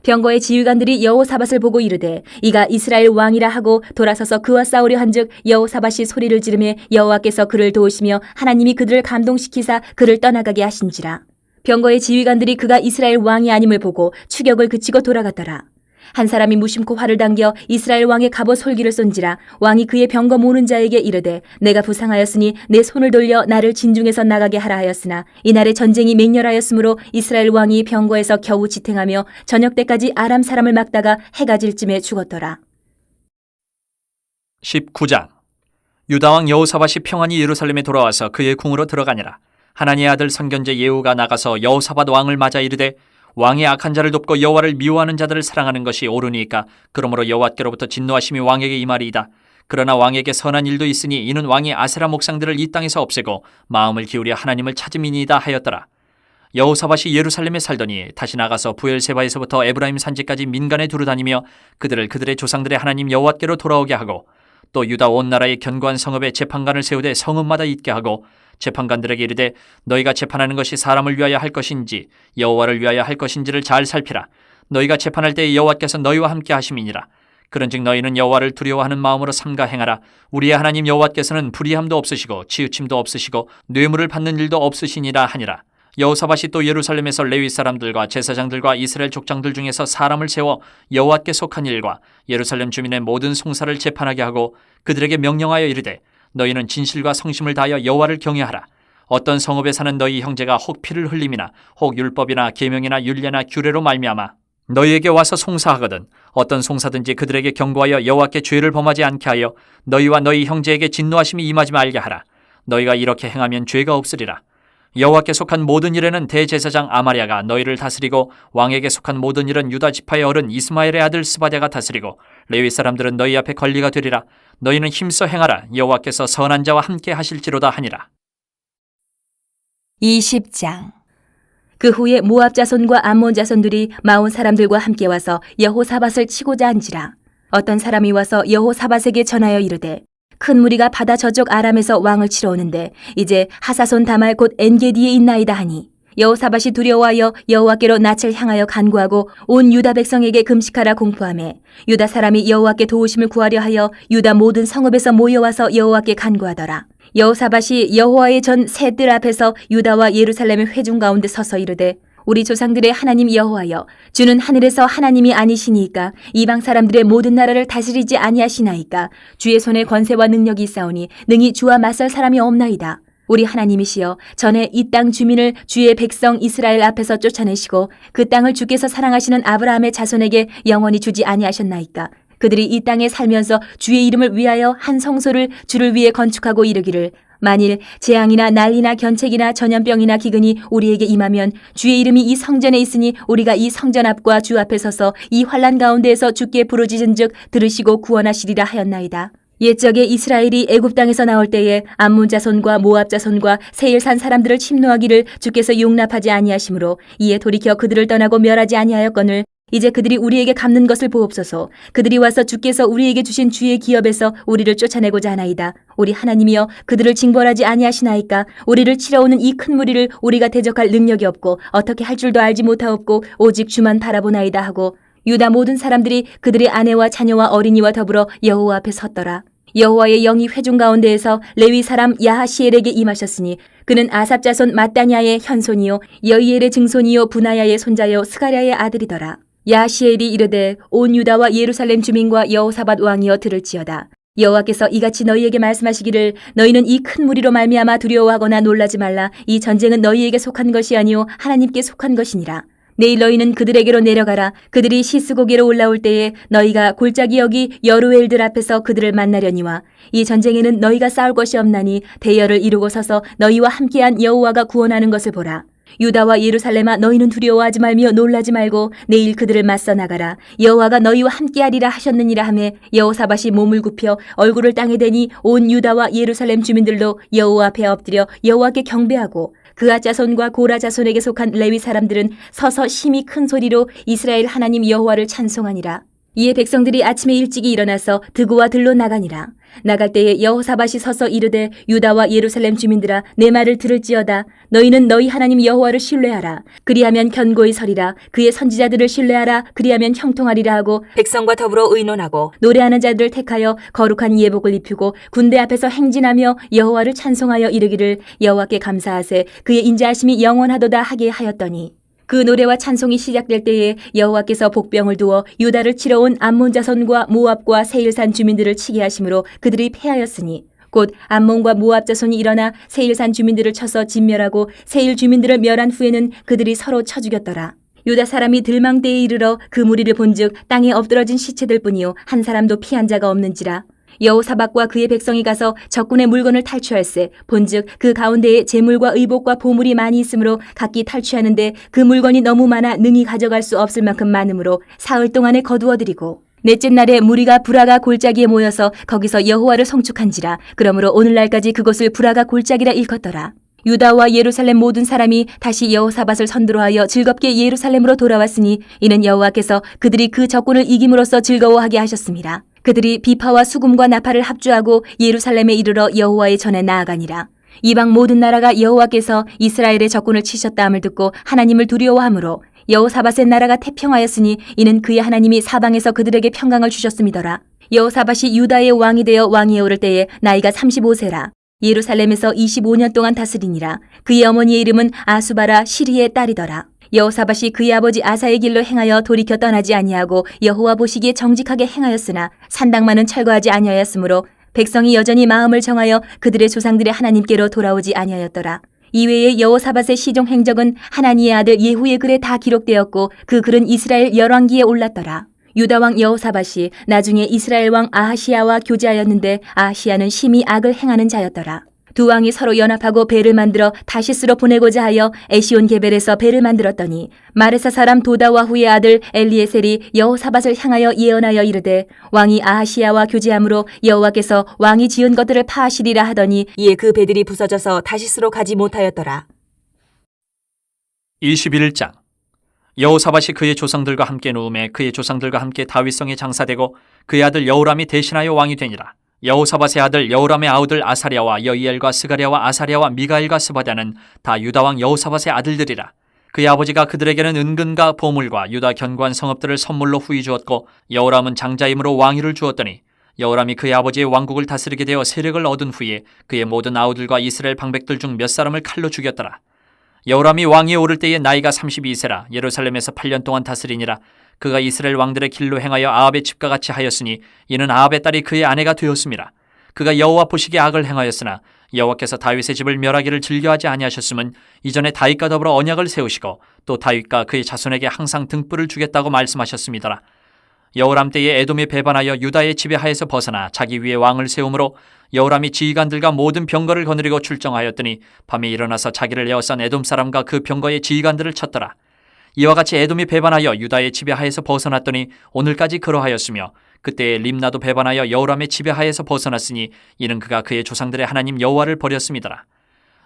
병거의 지휘관들이 여호사밧을 보고 이르되 이가 이스라엘 왕이라 하고 돌아서서 그와 싸우려 한즉 여호사밧이 소리를 지르매 여호와께서 그를 도우시며 하나님이 그들을 감동시키사 그를 떠나가게 하신지라. 병거의 지휘관들이 그가 이스라엘 왕이 아님을 보고 추격을 그치고 돌아갔더라. 한 사람이 무심코 활을 당겨 이스라엘 왕의 갑옷 솔기를 쏜지라. 왕이 그의 병거 모는 자에게 이르되 내가 부상하였으니 내 손을 돌려 나를 진중에서 나가게 하라 하였으나 이날에 전쟁이 맹렬하였으므로 이스라엘 왕이 병거에서 겨우 지탱하며 저녁 때까지 아람 사람을 막다가 해가 질 쯤에 죽었더라. 19장 유다 왕 여호사밧이 평안히 예루살렘에 돌아와서 그의 궁으로 들어가니라. 하나니의 아들 선견제 예후가 나가서 여호사밧 왕을 맞아 이르되 왕의 악한 자를 돕고 여호와를 미워하는 자들을 사랑하는 것이 옳으니까 그러므로 여호와께로부터 진노하심이 왕에게 임하리이다. 그러나 왕에게 선한 일도 있으니 이는 왕이 아세라 목상들을 이 땅에서 없애고 마음을 기울여 하나님을 찾음이니이다 하였더라. 여호사밧이 예루살렘에 살더니 다시 나가서 부엘세바에서부터 에브라임 산지까지 민간에 두루다니며 그들을 그들의 조상들의 하나님 여호와께로 돌아오게 하고 또 유다 온 나라의 견고한 성읍에 재판관을 세우되 성읍마다 있게 하고 재판관들에게 이르되 너희가 재판하는 것이 사람을 위하여 할 것인지 여호와를 위하여 할 것인지를 잘 살피라. 너희가 재판할 때에 여호와께서 너희와 함께 하심이니라. 그런즉 너희는 여호와를 두려워하는 마음으로 삼가 행하라. 우리의 하나님 여호와께서는 불의함도 없으시고 치우침도 없으시고 뇌물을 받는 일도 없으시니라 하니라. 여호사밧이 또 예루살렘에서 레위 사람들과 제사장들과 이스라엘 족장들 중에서 사람을 세워 여호와께 속한 일과 예루살렘 주민의 모든 송사를 재판하게 하고 그들에게 명령하여 이르되 너희는 진실과 성심을 다하여 여호와를 경외하라. 어떤 성읍에 사는 너희 형제가 혹 피를 흘림이나 혹 율법이나 계명이나 율례나 규례로 말미암아 너희에게 와서 송사하거든 어떤 송사든지 그들에게 경고하여 여호와께 죄를 범하지 않게 하여 너희와 너희 형제에게 진노하심이 임하지 말게 하라. 너희가 이렇게 행하면 죄가 없으리라. 여호와께 속한 모든 일에는 대제사장 아마랴가 너희를 다스리고 왕에게 속한 모든 일은 유다 지파의 어른 이스마엘의 아들 스바랴가 다스리고 레위 사람들은 너희 앞에 관리가 되리라. 너희는 힘써 행하라. 여호와께서 선한 자와 함께 하실지로다 하니라. 20장 그 후에 모압 자손과 암몬 자손들이 마온 사람들과 함께 와서 여호사밧을 치고자 한지라. 어떤 사람이 와서 여호사밧에게 전하여 이르되 큰 무리가 바다 저쪽 아람에서 왕을 치러 오는데 이제 하사손 다말 곧 엔게디에 있나이다 하니 여호사밧이 두려워하여 여호와께로 낯을 향하여 간구하고 온 유다 백성에게 금식하라 공포하며 유다 사람이 여호와께 도우심을 구하려 하여 유다 모든 성읍에서 모여와서 여호와께 간구하더라. 여호사밧이 여호와의 전 새 뜰 앞에서 유다와 예루살렘의 회중 가운데 서서 이르되 우리 조상들의 하나님 여호와여, 주는 하늘에서 하나님이 아니시니까 이방 사람들의 모든 나라를 다스리지 아니하시나이까. 주의 손에 권세와 능력이 있사오니 능히 주와 맞설 사람이 없나이다. 우리 하나님이시여, 전에 이 땅 주민을 주의 백성 이스라엘 앞에서 쫓아내시고 그 땅을 주께서 사랑하시는 아브라함의 자손에게 영원히 주지 아니하셨나이까. 그들이 이 땅에 살면서 주의 이름을 위하여 한 성소를 주를 위해 건축하고 이르기를, 만일 재앙이나 난리나 견책이나 전염병이나 기근이 우리에게 임하면 주의 이름이 이 성전에 있으니 우리가 이 성전 앞과 주 앞에 서서 이 환난 가운데에서 주께 부르짖은즉 들으시고 구원하시리라 하였나이다. 옛적에 이스라엘이 애굽 땅에서 나올 때에 암몬 자손과 모압 자손과 세일산 사람들을 침노하기를 주께서 용납하지 아니하시므로 이에 돌이켜 그들을 떠나고 멸하지 아니하였거늘, 이제 그들이 우리에게 갚는 것을 보옵소서. 그들이 와서 주께서 우리에게 주신 주의 기업에서 우리를 쫓아내고자 하나이다. 우리 하나님이여, 그들을 징벌하지 아니하시나이까. 우리를 치러오는 이 큰 무리를 우리가 대적할 능력이 없고 어떻게 할 줄도 알지 못하옵고 오직 주만 바라보나이다 하고, 유다 모든 사람들이 그들의 아내와 자녀와 어린이와 더불어 여호와 앞에 섰더라. 여호와의 영이 회중 가운데에서 레위 사람 야하시엘에게 임하셨으니 그는 아삽 자손 마따냐의 현손이요 여이엘의 증손이요 부나야의 손자요 스가랴의 아들이더라. 야하시엘이 이르되, 온 유다와 예루살렘 주민과 여호사밧 왕이여 들을지어다. 여호와께서 이같이 너희에게 말씀하시기를, 너희는 이 큰 무리로 말미암아 두려워하거나 놀라지 말라. 이 전쟁은 너희에게 속한 것이 아니요 하나님께 속한 것이니라. 내일 너희는 그들에게로 내려가라. 그들이 시스고개로 올라올 때에 너희가 골짜기 여기 여루엘들 앞에서 그들을 만나려니와, 이 전쟁에는 너희가 싸울 것이 없나니 대열을 이루고 서서 너희와 함께한 여호와가 구원하는 것을 보라. 유다와 예루살렘아, 너희는 두려워하지 말며 놀라지 말고 내일 그들을 맞서 나가라. 여호와가 너희와 함께하리라 하셨느니라 하매, 여호사밧이 몸을 굽혀 얼굴을 땅에 대니 온 유다와 예루살렘 주민들도 여호와 앞에 엎드려 여호와께 경배하고, 그앗 자손과 고라 자손에게 속한 레위 사람들은 서서 심히 큰 소리로 이스라엘 하나님 여호와를 찬송하니라. 이에 백성들이 아침에 일찍이 일어나서 드구와 들로 나가니라. 나갈 때에 여호사밧이 서서 이르되, 유다와 예루살렘 주민들아, 내 말을 들을지어다. 너희는 너희 하나님 여호와를 신뢰하라. 그리하면 견고히 서리라. 그의 선지자들을 신뢰하라. 그리하면 형통하리라 하고, 백성과 더불어 의논하고 노래하는 자들을 택하여 거룩한 예복을 입히고 군대 앞에서 행진하며 여호와를 찬송하여 이르기를, 여호와께 감사하세. 그의 인자하심이 영원하도다 하게 하였더니, 그 노래와 찬송이 시작될 때에 여호와께서 복병을 두어 유다를 치러 온 암몬 자손과 모압과 세일산 주민들을 치게 하심으로 그들이 패하였으니, 곧 암몬과 모압 자손이 일어나 세일산 주민들을 쳐서 진멸하고 세일 주민들을 멸한 후에는 그들이 서로 쳐 죽였더라. 유다 사람이 들망대에 이르러 그 무리를 본즉 땅에 엎드러진 시체들 뿐이요 한 사람도 피한 자가 없는지라. 여호사밧과 그의 백성이 가서 적군의 물건을 탈취할세, 본즉 그 가운데에 재물과 의복과 보물이 많이 있으므로 각기 탈취하는데 그 물건이 너무 많아 능히 가져갈 수 없을 만큼 많으므로 사흘 동안에 거두어들이고, 넷째 날에 무리가 브라가 골짜기에 모여서 거기서 여호와를 송축한지라. 그러므로 오늘날까지 그곳을 브라가 골짜기라 일컫더라. 유다와 예루살렘 모든 사람이 다시 여호사밧을 선두로하여 즐겁게 예루살렘으로 돌아왔으니, 이는 여호와께서 그들이 그 적군을 이김으로써 즐거워하게 하셨습니다. 그들이 비파와 수금과 나팔을 합주하고 예루살렘에 이르러 여호와의 전에 나아가니라. 이방 모든 나라가 여호와께서 이스라엘의 적군을 치셨다함을 듣고 하나님을 두려워하므로 여호사밧의 나라가 태평하였으니, 이는 그의 하나님이 사방에서 그들에게 평강을 주셨음이더라. 여호사밧이 유다의 왕이 되어 왕위에 오를 때에 나이가 35세라. 예루살렘에서 25년 동안 다스리니라. 그의 어머니의 이름은 아수바라 시리의 딸이더라. 여호사밧이 그의 아버지 아사의 길로 행하여 돌이켜 떠나지 아니하고 여호와 보시기에 정직하게 행하였으나 산당만은 철거하지 아니하였으므로 백성이 여전히 마음을 정하여 그들의 조상들의 하나님께로 돌아오지 아니하였더라. 이외에 여호사밧의 시종 행적은 하나니의 아들 예후의 글에 다 기록되었고 그 글은 이스라엘 열왕기에 올랐더라. 유다 왕 여호사밧이 나중에 이스라엘 왕 아하시야와 교제하였는데, 아하시야는 심히 악을 행하는 자였더라. 두 왕이 서로 연합하고 배를 만들어 다시스로 보내고자 하여 에시온 게벨에서 배를 만들었더니, 마레사 사람 도다와후의 아들 엘리에셀이 여호사밧을 향하여 예언하여 이르되, 왕이 아하시야와 교제함으로 여호와께서 왕이 지은 것들을 파하시리라 하더니, 이에 그 배들이 부서져서 다시스로 가지 못하였더라. 21장. 여호사밧이 그의 조상들과 함께 누움에 그의 조상들과 함께 다윗성에 장사되고 그의 아들 여호람이 대신하여 왕이 되니라. 여호사밧의 아들 여호람의 아우들 아사랴와 여이엘과 스가랴와 아사랴와 미가엘과 스바랴는 다 유다 왕 여호사밧의 아들들이라. 그의 아버지가 그들에게는 은근과 보물과 유다 견고한 성읍들을 선물로 후히 주었고, 여호람은 장자임으로 왕위를 주었더니, 여호람이 그의 아버지의 왕국을 다스리게 되어 세력을 얻은 후에 그의 모든 아우들과 이스라엘 방백들 중 몇 사람을 칼로 죽였더라. 여호람이 왕위에 오를 때에 나이가 32세라 예루살렘에서 8년 동안 다스리니라. 그가 이스라엘 왕들의 길로 행하여 아합의 집과 같이 하였으니 이는 아합의 딸이 그의 아내가 되었음이라. 그가 여호와 보시기에 악을 행하였으나 여호와께서 다윗의 집을 멸하기를 즐겨하지 아니하셨음은 이전에 다윗과 더불어 언약을 세우시고 또 다윗과 그의 자손에게 항상 등불을 주겠다고 말씀하셨습니다. 여호람 때에 에돔이 배반하여 유다의 지배하에서 벗어나 자기 위에 왕을 세우므로 여호람이 지휘관들과 모든 병거를 거느리고 출정하였더니 밤에 일어나서 자기를 에워싼 에돔 사람과 그 병거의 지휘관들을 쳤더라. 이와 같이 에돔이 배반하여 유다의 지배하에서 벗어났더니 오늘까지 그러하였으며 그때에 림나도 배반하여 여호람의 지배하에서 벗어났으니 이는 그가 그의 조상들의 하나님 여호와를 버렸음이더라.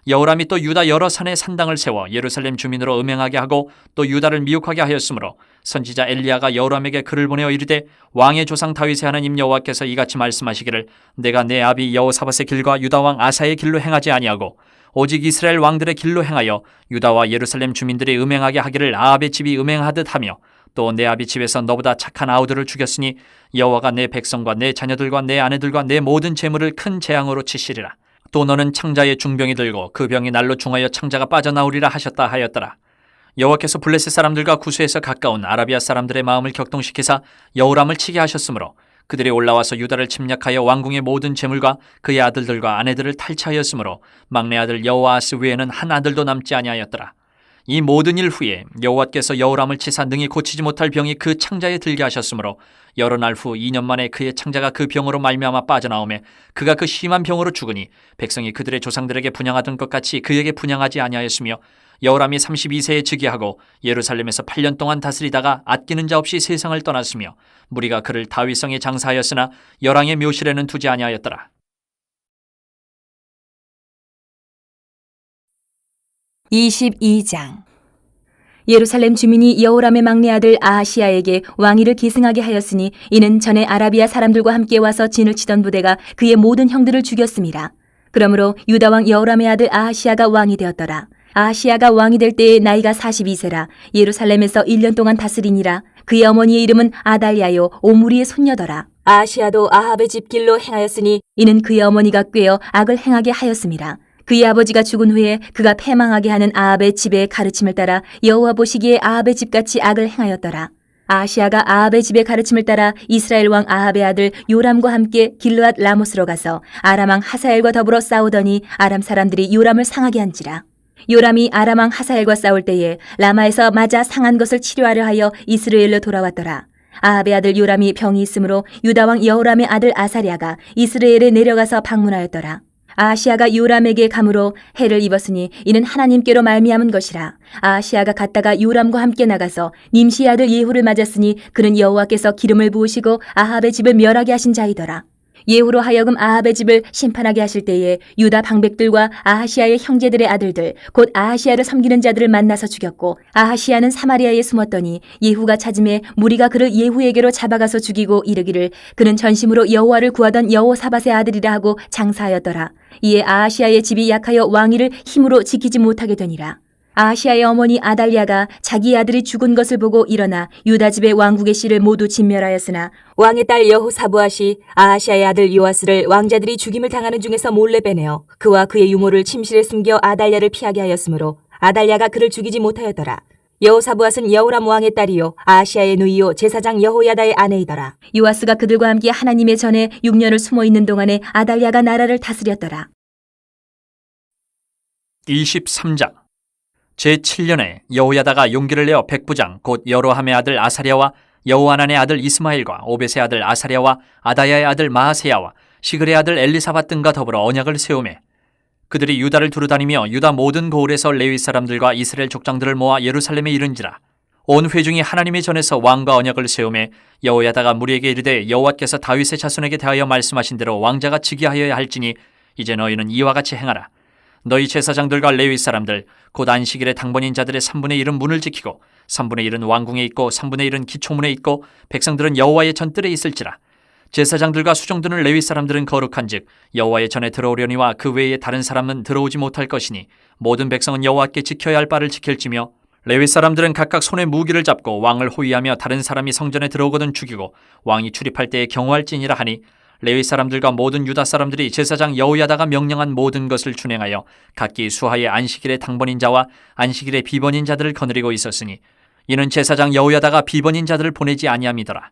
여호람이 또 유다 여러 산에 산당을 세워 예루살렘 주민으로 음행하게 하고 또 유다를 미혹하게 하였으므로 선지자 엘리야가 여호람에게 글을 보내어 이르되 왕의 조상 다윗의 하나님 여호와께서 이같이 말씀하시기를 내가 내 아비 여호사밧의 길과 유다 왕 아사의 길로 행하지 아니하고 오직 이스라엘 왕들의 길로 행하여 유다와 예루살렘 주민들이 음행하게 하기를 아합의 집이 음행하듯 하며 또 내 아비 집에서 너보다 착한 아우들을 죽였으니 여호와가 내 백성과 내 자녀들과 내 아내들과 내 모든 재물을 큰 재앙으로 치시리라. 또 너는 창자의 중병이 들고 그 병이 날로 중하여 창자가 빠져나오리라 하셨다 하였더라. 여호와께서 블레셋 사람들과 구스에서 가까운 아라비아 사람들의 마음을 격동시키사 여호람을 치게 하셨으므로 그들이 올라와서 유다를 침략하여 왕궁의 모든 재물과 그의 아들들과 아내들을 탈취하였으므로 막내 아들 여호아스 외에는 한 아들도 남지 아니하였더라. 이 모든 일 후에 여호와께서 여호람을 치사 능히 고치지 못할 병이 그 창자에 들게 하셨으므로 여러 날 후 2년 만에 그의 창자가 그 병으로 말미암아 빠져나오매 그가 그 심한 병으로 죽으니 백성이 그들의 조상들에게 분향하던 것 같이 그에게 분향하지 아니하였으며 여호람이 32세에 즉위하고 예루살렘에서 8년 동안 다스리다가 아끼는 자 없이 세상을 떠났으며 무리가 그를 다윗성에 장사하였으나 열왕의 묘실에는 두지 아니하였더라. 22장. 예루살렘 주민이 여호람의 막내 아들 아하시야에게 왕위를 계승하게 하였으니 이는 전에 아라비아 사람들과 함께 와서 진을 치던 부대가 그의 모든 형들을 죽였습니다. 그러므로 유다 왕 여호람의 아들 아하시야가 왕이 되었더라. 아하시야가 왕이 될 때에 나이가 42세라 예루살렘에서 1년 동안 다스리니라. 그의 어머니의 이름은 아달랴요 오므리의 손녀더라. 아하시야도 아합의 집 길로 행하였으니 이는 그의 어머니가 꾀어 악을 행하게 하였습니다. 그의 아버지가 죽은 후에 그가 패망하게 하는 아합의 집의 가르침을 따라 여호와 보시기에 아합의 집같이 악을 행하였더라. 아하시야가 아합의 집의 가르침을 따라 이스라엘 왕 아합의 아들 요람과 함께 길르앗 라못으로 가서 아람 왕 하사엘과 더불어 싸우더니 아람 사람들이 요람을 상하게 한지라. 요람이 아람 왕 하사엘과 싸울 때에 라마에서 맞아 상한 것을 치료하려 하여 이스라엘로 돌아왔더라. 아합의 아들 요람이 병이 있으므로 유다 왕 여호람의 아들 아사랴가 이스라엘에 내려가서 방문하였더라. 아하시야가 요람에게 감으로 해를 입었으니 이는 하나님께로 말미암은 것이라. 아하시야가 갔다가 요람과 함께 나가서 님시의 아들 예후를 맞았으니 그는 여호와께서 기름을 부으시고 아합의 집을 멸하게 하신 자이더라. 예후로 하여금 아합의 집을 심판하게 하실 때에 유다 방백들과 아하시야의 형제들의 아들들 곧 아하시야를 섬기는 자들을 만나서 죽였고 아하시야는 사마리아에 숨었더니 예후가 찾음에 무리가 그를 예후에게로 잡아가서 죽이고 이르기를 그는 전심으로 여호와를 구하던 여호사밧의 아들이라 하고 장사하였더라. 이에 아하시야의 집이 약하여 왕위를 힘으로 지키지 못하게 되니라. 아하시야의 어머니 아달랴가 자기 아들이 죽은 것을 보고 일어나 유다 집의 왕국의 씨를 모두 진멸하였으나 왕의 딸 여호사부앗이 아하시야의 아들 요아스를 왕자들이 죽임을 당하는 중에서 몰래 빼내어 그와 그의 유모를 침실에 숨겨 아달랴를 피하게 하였으므로 아달랴가 그를 죽이지 못하였더라. 여호사부앗은 여호람 왕의 딸이요 아하시야의 누이요 제사장 여호야다의 아내이더라. 요아스가 그들과 함께 하나님의 전에 6년을 숨어 있는 동안에 아달랴가 나라를 다스렸더라. 23장. 제7년에 여호야다가 용기를 내어 백부장 곧 여로함의 아들 아사랴와 여호하난의 아들 이스마엘과 오벳의 아들 아사랴와 아다야의 아들 마하세야와 시글의 아들 엘리사밧 등과 더불어 언약을 세우매 그들이 유다를 두루다니며 유다 모든 고을에서 레위 사람들과 이스라엘 족장들을 모아 예루살렘에 이른지라. 온 회중이 하나님의 전에서 왕과 언약을 세우매 여호야다가 무리에게 이르되 여호와께서 다윗의 자손에게 대하여 말씀하신 대로 왕자가 즉위하여야 할지니 이제 너희는 이와 같이 행하라. 너희 제사장들과 레위 사람들 곧 안식일에 당번인 자들의 3분의 1은 문을 지키고 3분의 1은 왕궁에 있고 3분의 1은 기초문에 있고 백성들은 여호와의 전뜰에 있을지라. 제사장들과 수종드는 레위 사람들은 거룩한즉 여호와의 전에 들어오려니와 그 외에 다른 사람은 들어오지 못할 것이니 모든 백성은 여호와께 지켜야 할 바를 지킬지며 레위 사람들은 각각 손에 무기를 잡고 왕을 호위하며 다른 사람이 성전에 들어오거든 죽이고 왕이 출입할 때에 경호할지니라 하니 레위 사람들과 모든 유다 사람들이 제사장 여호야다가 명령한 모든 것을 준행하여 각기 수하의 안식일의 당번인 자와 안식일의 비번인 자들을 거느리고 있었으니 이는 제사장 여호야다가 비번인 자들을 보내지 아니함이더라.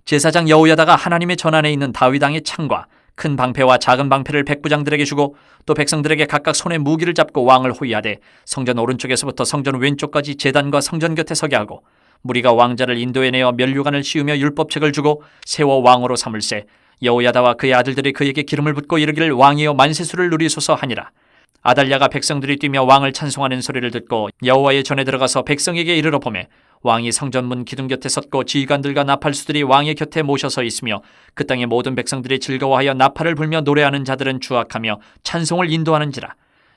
제사장 여호야다가 하나님의 전안에 있는 다윗 왕의 창과 큰 방패와 작은 방패를 백부장들에게 주고 또 백성들에게 각각 손에 무기를 잡고 왕을 호위하되 성전 오른쪽에서부터 성전 왼쪽까지 제단과 성전 곁에 서게 하고 무리가 왕자를 인도해내어 면류관을 씌우며 율법책을 주고 세워 왕으로 삼을세 여호야다와 그의 아들들이 그에게 기름을 붓고 이르기를 왕이여 만세수를 누리소서 하니라. 아달랴가 백성들이 뛰며 왕을 찬송하는 소리를 듣고 여호와의 전에 들어가서 백성에게 이르러 보매 왕이 성전문 기둥 곁에 섰고 지휘관들과 나팔수들이 왕의 곁에 모셔서 있으며 그 땅의 모든 백성들이 즐거워하여 나팔을 불며 노래하는 자들은 주악하며 찬송을 인도하는지라.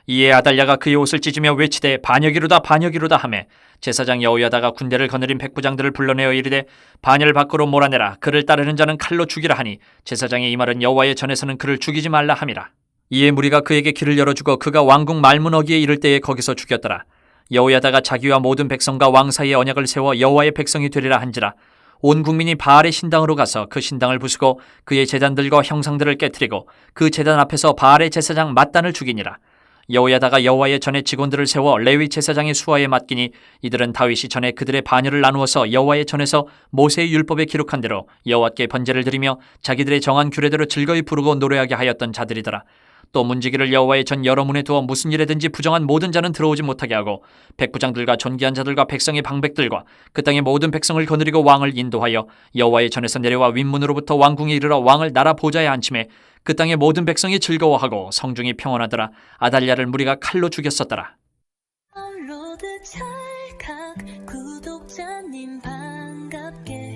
이에 아달랴가 그의 옷을 찢으며 외치되 반역이로다 반역이로다 하매 제사장 여호야다가 군대를 거느린 백부장들을 불러내어 이르되 반열 밖으로 몰아내라 그를 따르는 자는 칼로 죽이라 하니 제사장의 이 말은 여호와의 전에서는 그를 죽이지 말라 함이라. 이에 무리가 그에게 길을 열어주고 그가 왕궁 말문어기에 이를 때에 거기서 죽였더라. 여호야다가 자기와 모든 백성과 왕 사이에 언약을 세워 여호와의 백성이 되리라 한지라. 온 국민이 바알의 신당으로 가서 그 신당을 부수고 그의 제단들과 형상들을 깨뜨리고 그 제단 앞에서 바알의 제사장 맏단을 죽이니라. 여호야다가 여호와의 전에 직원들을 세워 레위 제사장의 수하에 맡기니 이들은 다윗이 전에 그들의 반열을 나누어서 여호와의 전에서 모세의 율법에 기록한 대로 여호와께 번제를 드리며 자기들의 정한 규례대로 즐거이 부르고 노래하게 하였던 자들이더라. 또 문지기를 여호와의 전 여러 문에 두어 무슨 일에든지 부정한 모든 자는 들어오지 못하게 하고 백부장들과 존귀한 자들과 백성의 방백들과 그 땅의 모든 백성을 거느리고 왕을 인도하여 여호와의 전에서 내려와 윗문으로부터 왕궁에 이르러 왕을 나라 보좌에 앉히매 그 땅의 모든 백성이 즐거워하고 성중이 평온하더라. 아달랴를 무리가 칼로 죽였었더라. 업로드 찰칵 구독자님 반갑게